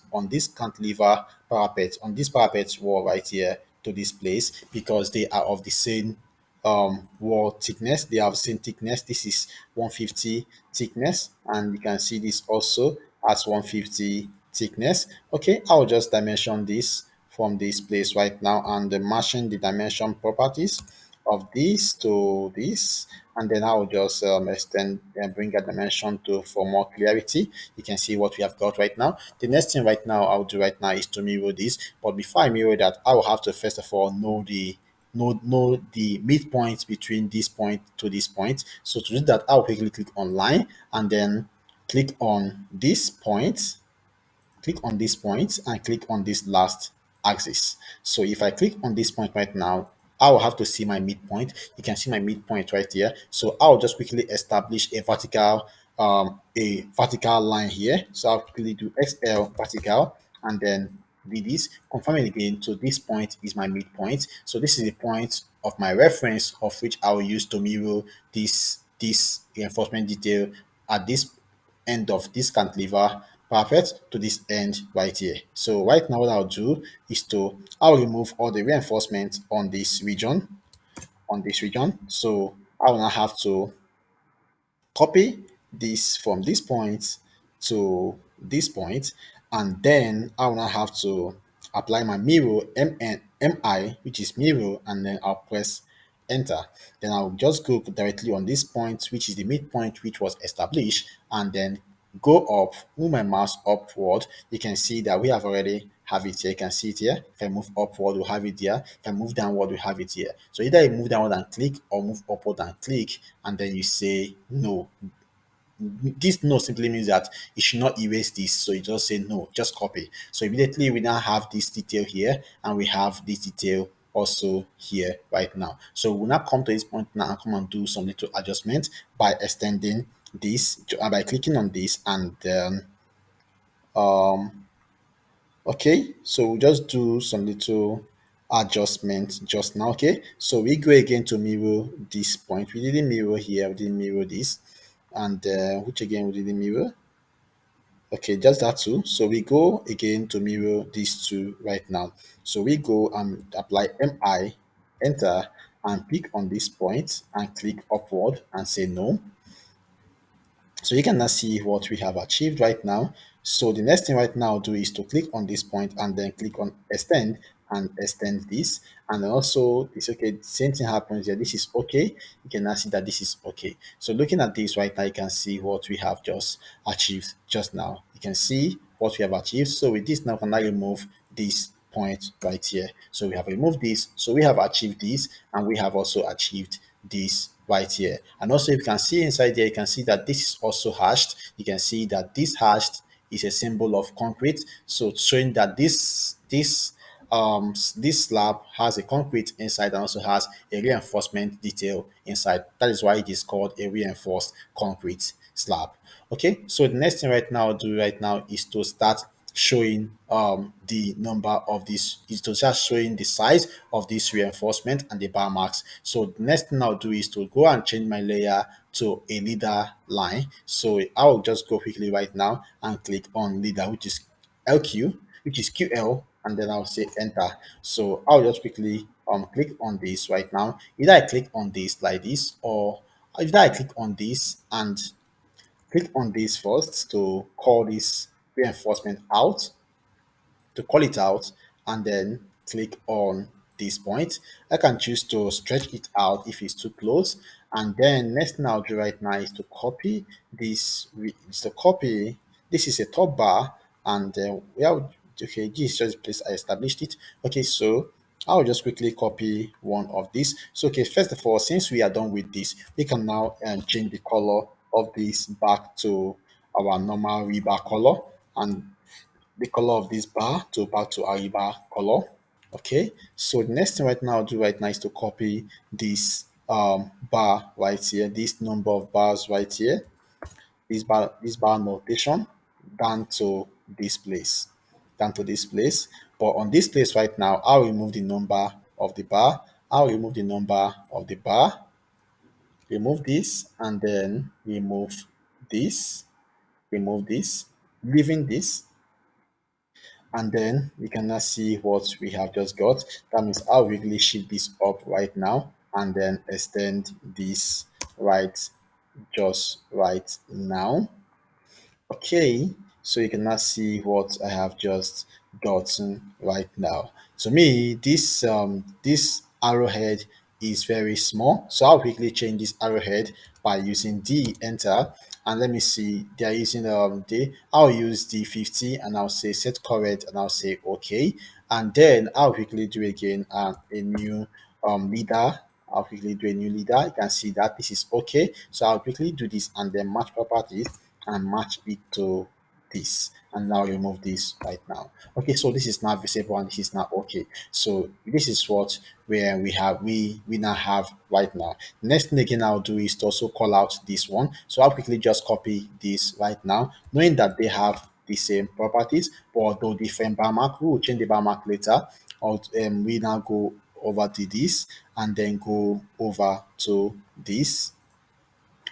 cantilever parapet, on this parapet wall right here to this place, because they are of the same wall thickness. They have the same thickness. This is 150 thickness, and you can see this also as 150 thickness. Okay, I'll just dimension this from this place right now, and matching the dimension properties of this to this, and then I'll just extend and bring a dimension to for more clarity. You can see what we have got right now. The next thing right now I'll do right now is to mirror this, but before I mirror that, I will have to first of all know the midpoint between this point to this point. So to do that, I'll quickly click on line, and then click on this point, click on this point, and click on this last axis. So if I click on this point right now, I will have to see my midpoint. You can see my midpoint right here. So I'll just quickly establish a vertical line here. So I'll quickly do XL vertical, and then did this, confirm it again. So this point is my midpoint. So this is the point of my reference of which I will use to mirror this reinforcement detail at this end of this cantilever parapet to this end right here. So right now what I'll do is I'll remove all the reinforcement on this region. So I will now have to copy this from this point to this point, and then I will now have to apply my mirror mi, which is mirror, and then I'll press enter. Then I'll just go directly on this point, which is the midpoint which was established, and then go up, move my mouse upward. You can see that we have already have it here. You can see it here. If I move upward, we'll have it there. If I move downward, we have it here. So either you move downward and click, or move upward and click, and then you say no. This no simply means that it should not erase this. So you just say no, just copy. So immediately we now have this detail here, and we have this detail also here right now. So we'll now come to this point now and come and do some little adjustment by extending this, by clicking on this, and then okay, so we'll just do some little adjustment just now. Okay, so we go again to mirror this point. We didn't mirror here, we didn't mirror this, and which again we didn't mirror. Okay, just that too. So we go again to mirror these two right now. So we go and apply mi, enter, and pick on this point and click upward and say no. So you can now see what we have achieved right now. So the next thing right now I'll do is to click on this point and then click on extend and extend this. And then also it's okay. Same thing happens here. This is okay. You can now see that this is okay. So looking at this right now, you can see what we have just achieved just now. You can see what we have achieved. So with this now, we can now remove this point right here. So we have removed this. So we have achieved this, and we have also achieved this right here. And also, if you can see inside there, you can see that this is also hashed. You can see that this hashed is a symbol of concrete, so showing that this slab has a concrete inside and also has a reinforcement detail inside. That is why it is called a reinforced concrete slab. Okay, so the next thing right now I'll do right now is to start showing the number of this, is to start showing the size of this reinforcement and the bar marks. So the next thing I'll do is to go and change my layer to a leader line. So I'll just go quickly right now and click on leader, which is LQ, which is QL, and then I'll say enter. So I'll just quickly click on this right now. Either I click on this like this, or either I click on this and click on this first to call this reinforcement out, to call it out, and then click on this point. I can choose to stretch it out if it's too close. And then next thing I'll do right now is to copy this. Is to copy. This is a top bar, and okay, this is just the place I established it. Okay, so I'll just quickly copy one of these. So okay, first of all, since we are done with this, we can now change the color of this back to our normal rebar color, and the color of this bar to back to our bar color. Okay, so the next thing right now I'll do right now is to copy this bar right here, this number of bars right here, this bar notation down to this place, down to this place. But on this place right now, I'll remove the number of the bar, I'll remove the number of the bar, remove this, and then this, remove this, leaving this, and then we can now see what we have just got. That means I'll really shift this up right now and then extend this right just right now. Okay, so you can now see what I have just gotten right now. To me, this arrowhead is very small, so I'll quickly change this arrowhead by using D enter. And let me see, they are using D. I'll use D50 and I'll say set correct and I'll say okay. And then I'll quickly do again a new leader. I'll quickly do a new leader. You can see that this is okay. So I'll quickly do this and then match properties and match it to this, and now remove this right now. Okay, so this is now visible and this is now okay. So this is what where we now have right now. Next thing again I'll do is to also call out this one. So I'll quickly just copy this right now, knowing that they have the same properties, but although different bar mark. We will change the bar mark later. We now go over to this and then go over to this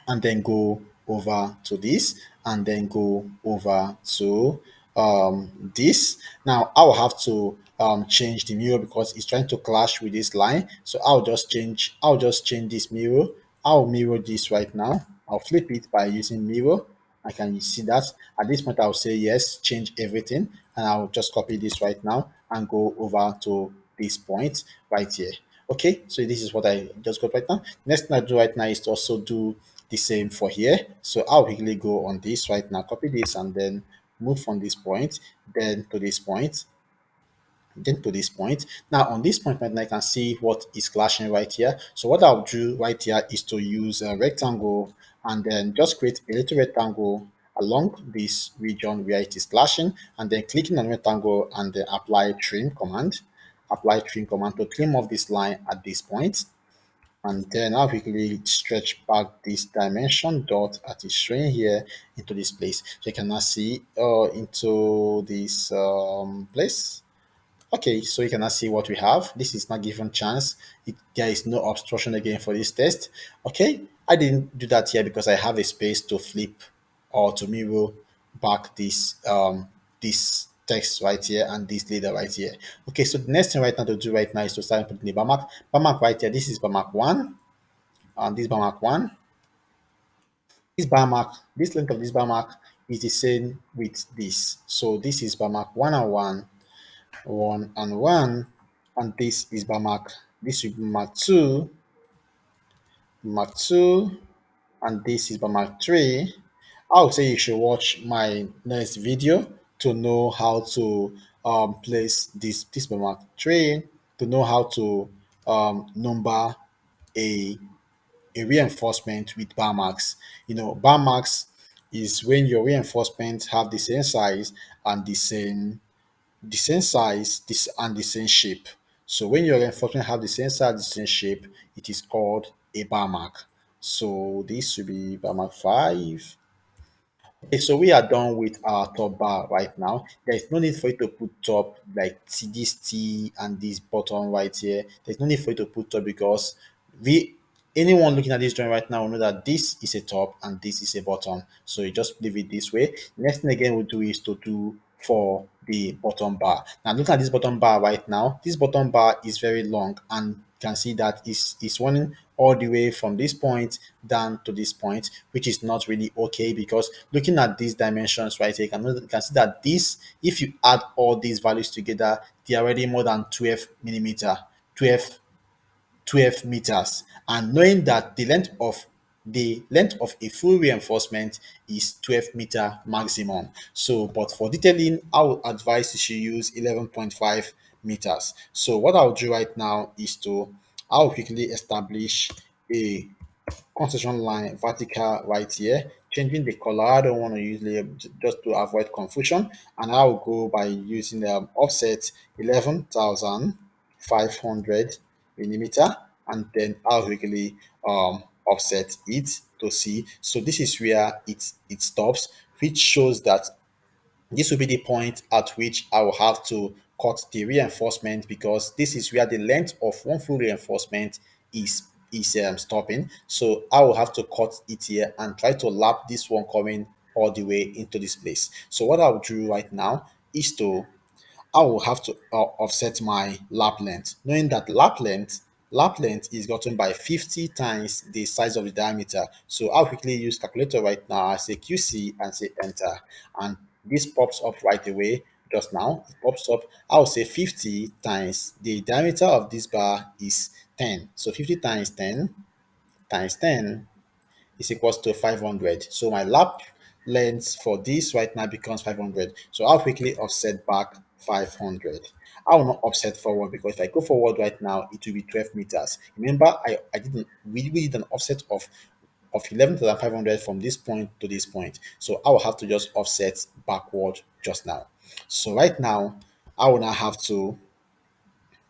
and then go over to this and then go over to this. Now I'll have to change the mirror because it's trying to clash with this line. So I'll just change this mirror. I'll mirror this right now. I'll flip it by using mirror. I can see that. At this point I'll say yes, change everything, and I'll just copy this right now and go over to this point right here. Okay, so this is what I just got right now. Next thing I do right now is to also do the same for here. So I'll quickly go on this right now, copy this, and then move from this point, then to this point, then to this point. Now on this point right now, I can see what is clashing right here. So what I'll do right here is to use a rectangle and then just create a little rectangle along this region where it is clashing, and then clicking on rectangle and then apply trim command to trim off this line at this point. And then I'll quickly stretch back this dimension dot that is showing here into this place. So you can now see into this place. Okay, so you can now see what we have. This is not given chance. There is no obstruction again for this test. Okay, I didn't do that here because I have a space to flip or to mirror back this text right here and this leader right here. Okay, so the next thing right now to do right now is to start putting the bar mark. Bar mark right here. This is bar mark one, and this bar mark one. This bar mark, this length of this bar mark is the same with this. So this is bar mark one and one, one and one, and this is bar mark. This will be mark two, and this is bar mark three. I would say you should watch my next video to know how to place this bar mark three, to know how to number a reinforcement with bar marks. Bar marks is when your reinforcements have the same size and the same shape. So when your reinforcement have the same size, the same shape, it is called a bar mark. So this should be bar mark five. Okay, so we are done with our top bar right now. There is no need for you to put top like this T and this bottom right here. There's no need for you to put top because we anyone looking at this drawing right now will know that this is a top and this is a bottom. So you just leave it this way. Next thing again we'll do is to do for the bottom bar. Now look at this bottom bar right now. This bottom bar is very long and you can see that it's running all the way from this point down to this point, which is not really okay because looking at these dimensions right here, you can see that this, if you add all these values together, they are already more than 12 millimeter, 12 12 meters, and knowing that the length of a full reinforcement is 12-meter maximum. So but for detailing I would advise you should use 11.5 meters. So what I'll do right now is I'll quickly establish a concentration line vertical right here, changing the color. I don't want to use layer just to avoid confusion, and I will go by using the offset 11,500 millimeter, and then I'll quickly offset it to see. So this is where it stops, which shows that this will be the point at which I will have to cut the reinforcement because this is where the length of one full reinforcement is stopping. So I will have to cut it here and try to lap this one coming all the way into this place. So what I'll do right now is I will have to offset my lap length, knowing that lap length is gotten by 50 times the size of the diameter. So I'll quickly use calculator right now. I say QC and say enter, and this pops up right away. Just now it pops up. I'll say 50 times the diameter of this bar is 10. So 50 times 10 is equals to 500. So my lap length for this right now becomes 500. So I'll quickly offset back 500. I will not offset forward because if I go forward right now, it will be 12 meters. Remember, I didn't we did an offset of 11,500 from this point to this point. So I will have to just offset backward just now. So right now, I will now have to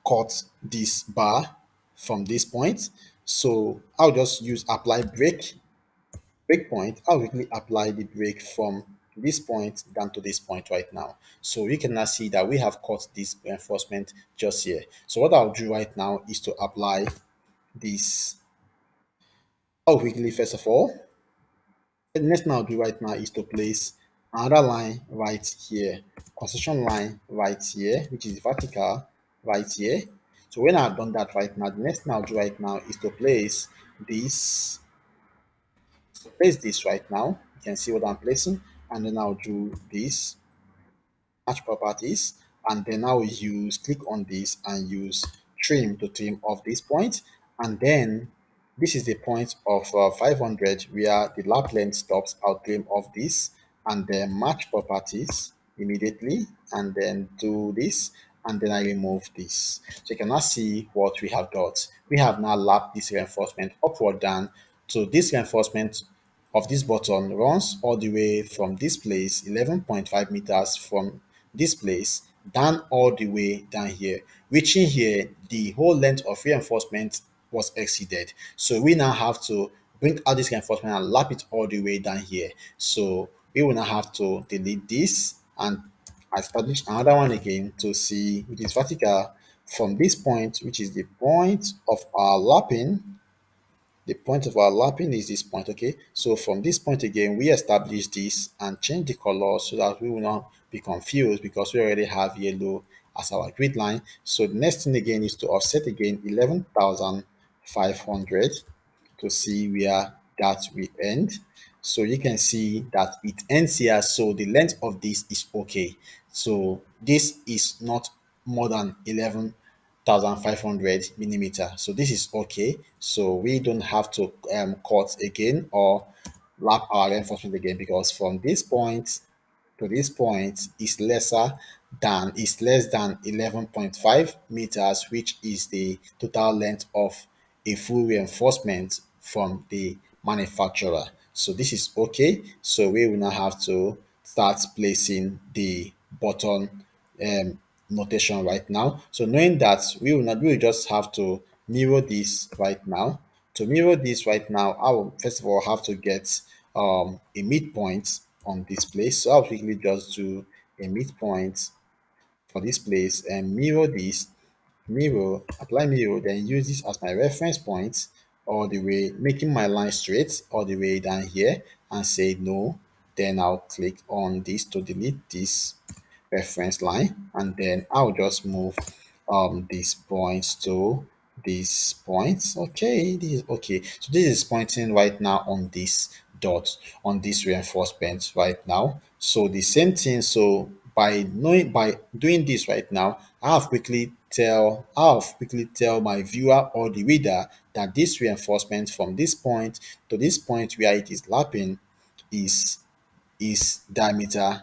cut this bar from this point. So I'll just use apply break breakpoint. I'll quickly apply the break from this point down to this point right now. So you can now see that we have cut this reinforcement just here. So what I'll do right now is to apply this. I'll quickly, first of all, the next thing I'll do right now is to place another line right here, construction line right here, which is vertical right here. So when I've done that right now, the next thing I'll do right now is to this, place this right now. You can see what I'm placing, and then I'll do this match properties, and then I will use click on this and use trim to trim off this point, and then this is the point of 500 where the lap length stops. I'll trim off this and then match properties immediately, and then do this, and then I remove this. So you can now see what we have got. We have now lapped this reinforcement upward down. So this reinforcement of this button runs all the way from this place 11.5 meters from this place down all the way down here. Reaching here, the whole length of reinforcement was exceeded, so we now have to bring out this reinforcement and lap it all the way down here. So we will now have to delete this and establish another one again to see which is vertical from this point, which is the point of our lapping. The point of our lapping is this point. Okay, so from this point again, we establish this and change the color so that we will not be confused, because we already have yellow as our grid line. So the next thing again is to offset again 11,500 to see where that will end. So you can see that it ends here. So the length of this is okay. So this is not more than 11,500 millimeter. So this is okay. So we don't have to cut again or lap our reinforcement again, because from this point to this point is less than 11.5 meters, which is the total length of a full reinforcement from the manufacturer. So this is okay. So we will now have to start placing the button notation right now. So knowing that, we will just have to mirror this right now. To mirror this right now, I will first of all have to get a midpoint on this place. So I'll quickly just do a midpoint for this place and mirror this, mirror, apply mirror, then use this as my reference point all the way, making my line straight all the way down here, and say no. Then I'll click on this to delete this reference line, and then I'll just move these points to these points. Okay, this is okay. So this is pointing right now on this dot, on this reinforcement right now. So the same thing. So by doing this right now, I'll quickly tell my viewer or the reader that this reinforcement from this point to this point where it is lapping is diameter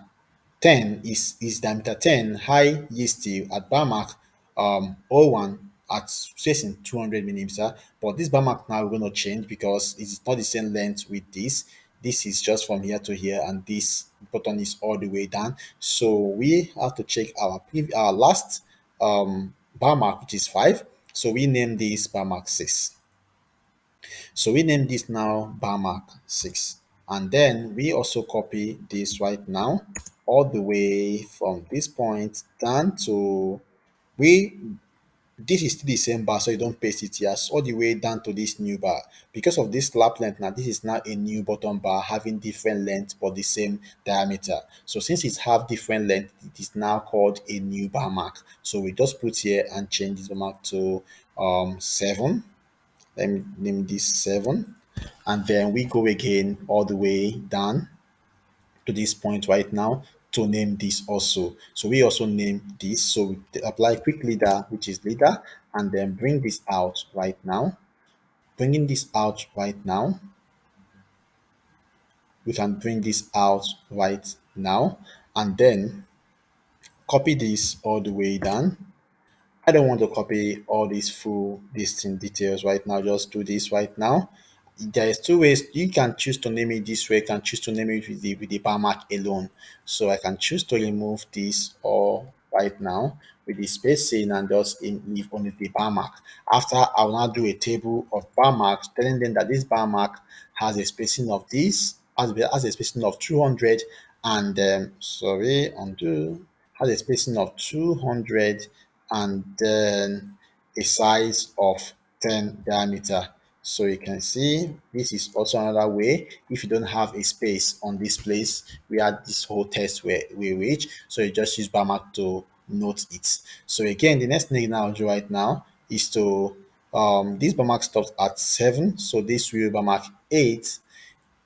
10, is diameter 10, high yield steel at bar mark 01 at spacing 200 millimeter. But this bar mark now we're going to change because it's not the same length with this. This is just from here to here, and this button is all the way down. So we have to check our last bar mark, which is 5. So we name this bar mark 6. So we name this now bar mark 6. And then we also copy this right now all the way from this point down to, we this is still the same bar, so you don't paste it here, so all the way down to this new bar. Because of this lap length, now this is now a new bottom bar having different length but the same diameter. So since it's have different length, it is now called a new bar mark. So we just put here and change this bar mark to 7. Let me name this 7, and then we go again all the way down to this point right now to name this also. So we also name this. So we apply quick leader, which is leader, and then bring this out right now. Bringing this out right now, we can bring this out right now, and then copy this all the way down. I don't want to copy all these full listing details right now. Just do this right now. There is two ways. You can choose to name it this way. You can choose to name it with the bar mark alone. So I can choose to remove this all right now with the spacing and just leave only the bar mark. After, I will now do a table of bar marks, telling them that this bar mark has a spacing of this, has a spacing of 200, and sorry, undo, has a spacing of 200 and then a size of 10 diameter. So you can see this is also another way. If you don't have a space on this place where this whole test where we reach, so you just use bar mark to note it. So again, the next thing I'll do right now is to this bar mark stops at 7, so this will bar mark 8.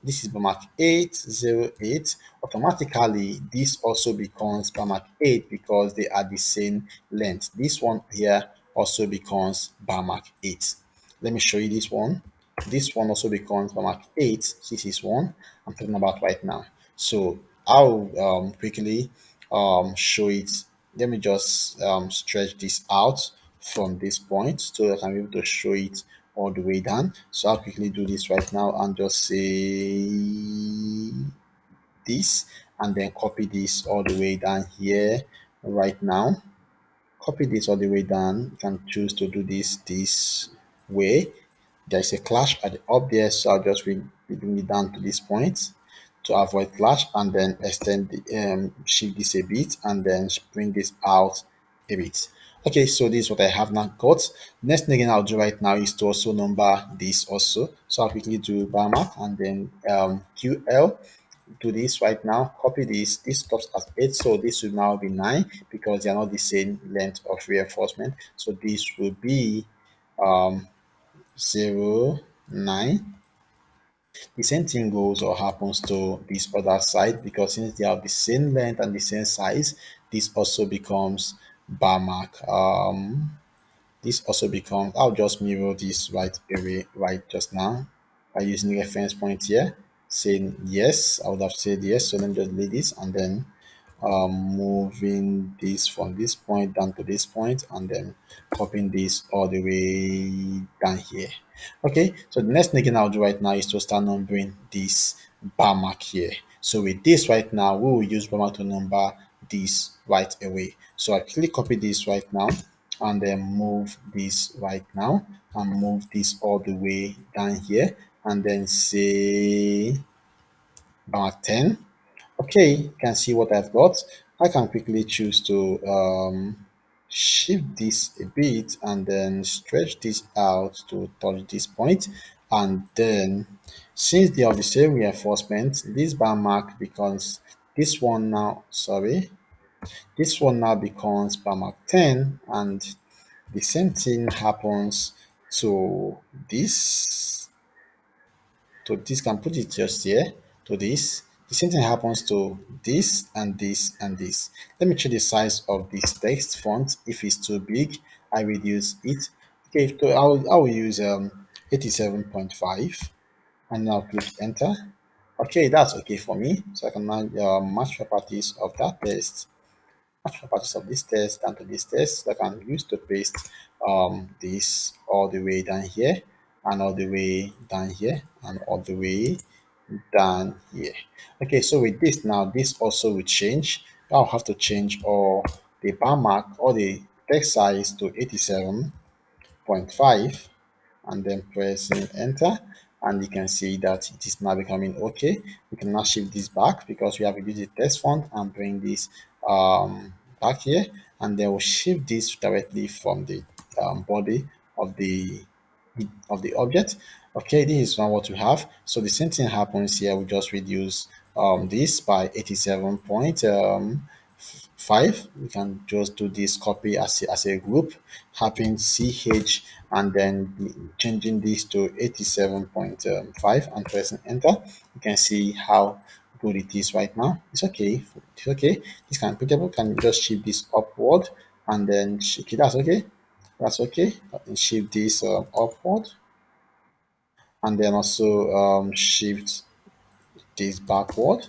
This is Bamak 808. Automatically, this also becomes Bamak 8 because they are the same length. This one here also becomes Bamak 8. Let me show you this one. This one also becomes Bamak 8. This is one I'm talking about right now. So I'll quickly show it. Let me just stretch this out from this point so that I'm able to show it all the way down. So I'll quickly do this right now and just say this and then copy this all the way down here right now. Copy this all the way down. You can choose to do this way. There's a clash at the up there, so I'll just bring it down to this point to avoid clash and then extend the shift this a bit and then bring this out a bit. Okay, so this is what I have now got. Next thing I'll do right now is to also number this also. So I'll quickly do bar mark and then QL, do this right now, copy this stops at 8, so this will now be 9 because they are not the same length of reinforcement. So this will be um 0 9. The same thing goes or happens to this other side because since they have the same length and the same size, this also becomes bar mark. This also becomes, I'll just mirror this right away right just now by using reference point here, saying yes. I would have said yes, so let me just delete this and then moving this from this point down to this point and then copying this all the way down here. Okay, so the next thing I'll do right now is to start numbering this bar mark here. So with this right now, we will use bar mark to number this right away. So I quickly copy this right now and then move this right now and move this all the way down here and then say bar 10. Okay, you can see what I've got. I can quickly choose to shift this a bit and then stretch this out to touch this point. And then, since they have the same reinforcement, this bar mark becomes this one now. Sorry, this one now becomes bar mark 10, and the same thing happens to this can put it just here to this. The same thing happens to this and this and this. Let me check the size of this text font. If it's too big, I reduce it. Okay, so I will use 87.5 and now click enter. Okay, that's okay for me. So I can now match properties of that text, properties of this test down to this test that I can use to paste this all the way down here and all the way down here and all the way down here. Okay, so with this now, this also will change. I'll have to change all the bar mark or the text size to 87.5 and then pressing enter, and you can see that it is now becoming okay. We can now shift this back because we have reduced the text font and bring this back here, and then we'll shift this directly from the body of the object. Okay, this is now what we have. So the same thing happens here. We just reduce this by 87.5. We can just do this copy as a group, having ch and then changing this to 87.5 and pressing enter. You can see how good it is right now. It's okay. It's okay. This can just shift this upward and then okay, that's okay. That's okay. And shift this upward and then also shift this backward.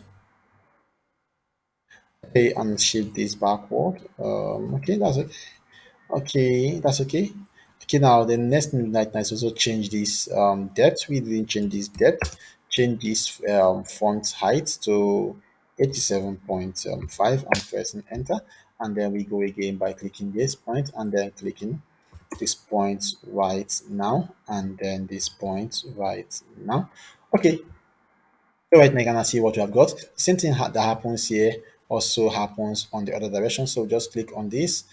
Okay, and shift this backward. Okay, that's okay. Okay, that's okay. Okay, now the next thing like is also change this depth. We didn't change this depth. Change this font height to 87.5 and pressing enter. And then we go again by clicking this point and then clicking this point right now and then this point right now. Okay, So right now you can see what we have got. The same thing that happens here also happens on the other direction. So just click on this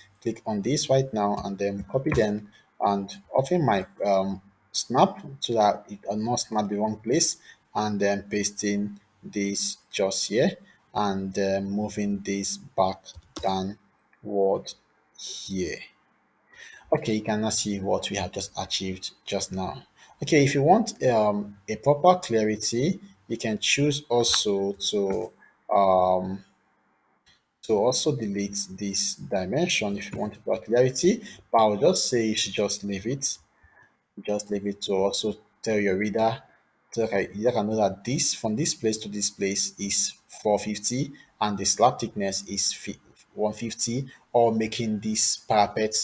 right now, and then copy them and open my snap so that it will not snap the wrong place, and then pasting this just here, and then moving this back downward here. Okay, you can now see what we have just achieved just now. Okay, if you want a proper clarity, you can choose also um, to also delete this dimension if you want proper clarity. But I would just say you should just leave it to also tell your reader so that you can know that this from this place to this place is 450 and the slab thickness is 150, or making this parapet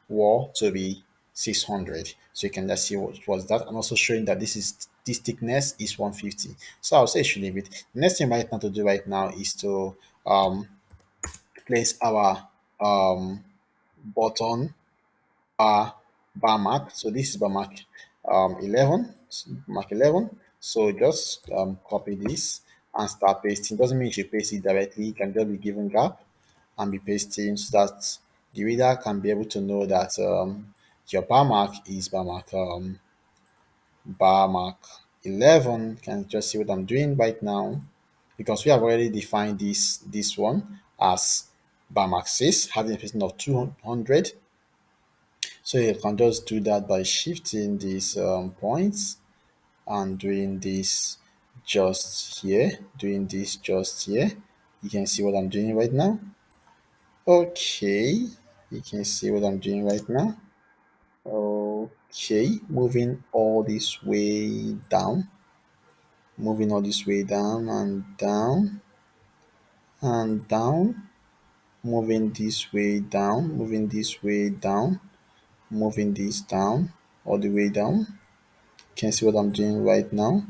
wall to be 600. So you can just see what was that, and also showing that this thickness is 150. So I'll say you should leave it. The next thing right now to do right now is to um, place our button bar mark. So this is bar mark 11, mark 11. So just copy this and start pasting. Doesn't mean you should paste it directly. You can just be given gap and be pasting so that the reader can be able to know that your bar mark is bar mark 11. Can just see what I'm doing right now, because we have already defined this one as bar mark 6, having a spacing of 200. So you can just do that by shifting these points and doing this just here, doing this just here. You can see what I'm doing right now. Okay, you can see what I'm doing right now. Okay, moving all this way down, moving all this way down and down and down, moving this way down, moving this way down, moving this down, all the way down. Can see what I'm doing right now.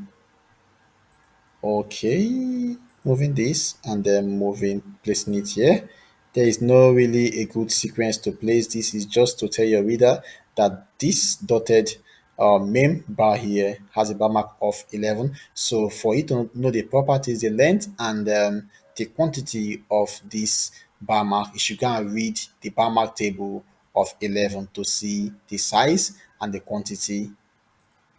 Okay, moving this and then moving, placing it here. There is no really a good sequence to place. This is just to tell your reader that this dotted main bar here has a bar mark of 11. So for you to know the properties, the length and the quantity of this bar mark, you should go and read the bar mark table of 11 to see the size and the quantity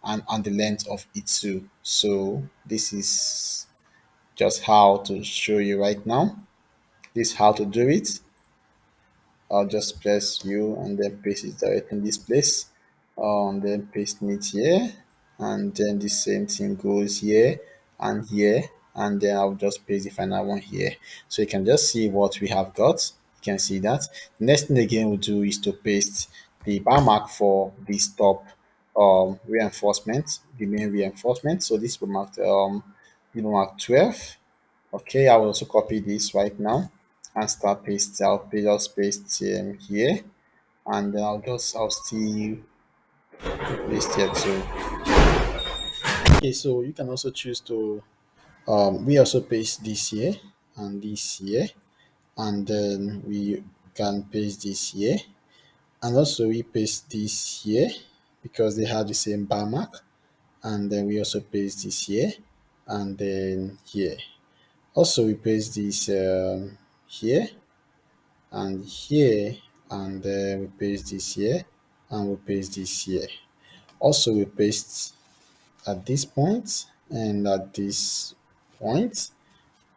and the length of it too. So this is just how to show you right now. This is how to do it. I'll just press U and then paste it directly in this place. And then paste it here. And then the same thing goes here and here. And then I'll just paste the final one here. So you can just see what we have got. You can see that. Next thing again we'll do is to paste the bar mark for this top reinforcement, the main reinforcement. So this will mark the mark 12. Okay, I will also copy this right now and start paste. Just paste here, and then I'll still paste here too. Okay, so you can also choose to we also paste this here and this here, and then we can paste this here, and also we paste this here because they have the same bar mark, and then we also paste this here and then here. Also we paste this here and here, and we paste this here and we paste this here. Also we paste at this point and at this point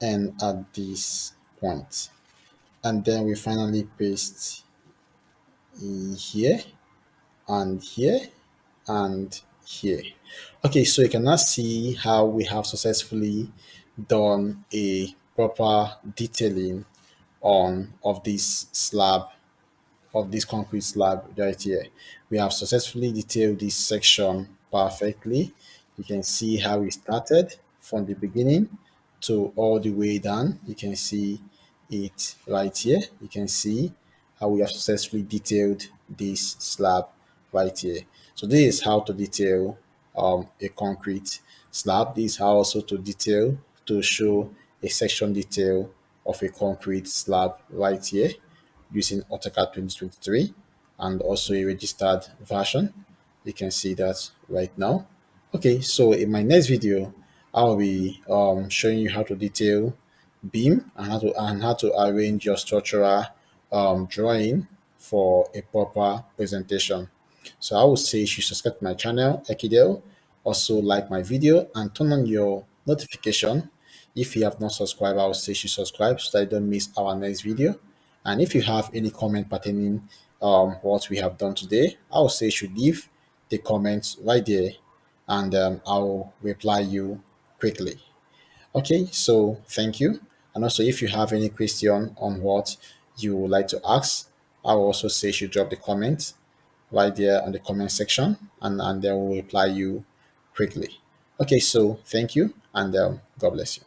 and at this point, and then we finally paste here and here and here. Okay, so you can now see how we have successfully done a proper detailing on of this slab, of this concrete slab right here. We have successfully detailed this section perfectly. You can see how we started from the beginning to all the way down. You can see it right here. You can see how we have successfully detailed this slab right here. So this is how to detail a concrete slab. This is how also to detail, to show a section detail of a concrete slab right here using AutoCAD 2023 and also a registered version. You can see that right now. Okay, so in my next video, I'll be showing you how to detail beam and how to arrange your structural drawing for a proper presentation. So I would say you should subscribe to my channel, Ekidel. Also like my video and turn on your notification. If you have not subscribed, I would say you should subscribe so that you don't miss our next video. And if you have any comment pertaining what we have done today, I would say you should leave the comments right there and I'll reply you quickly. Okay, so thank you. And also, if you have any question on what you would like to ask, I will also say you should drop the comment right there on the comment section and they will reply you quickly. Okay, so thank you and God bless you.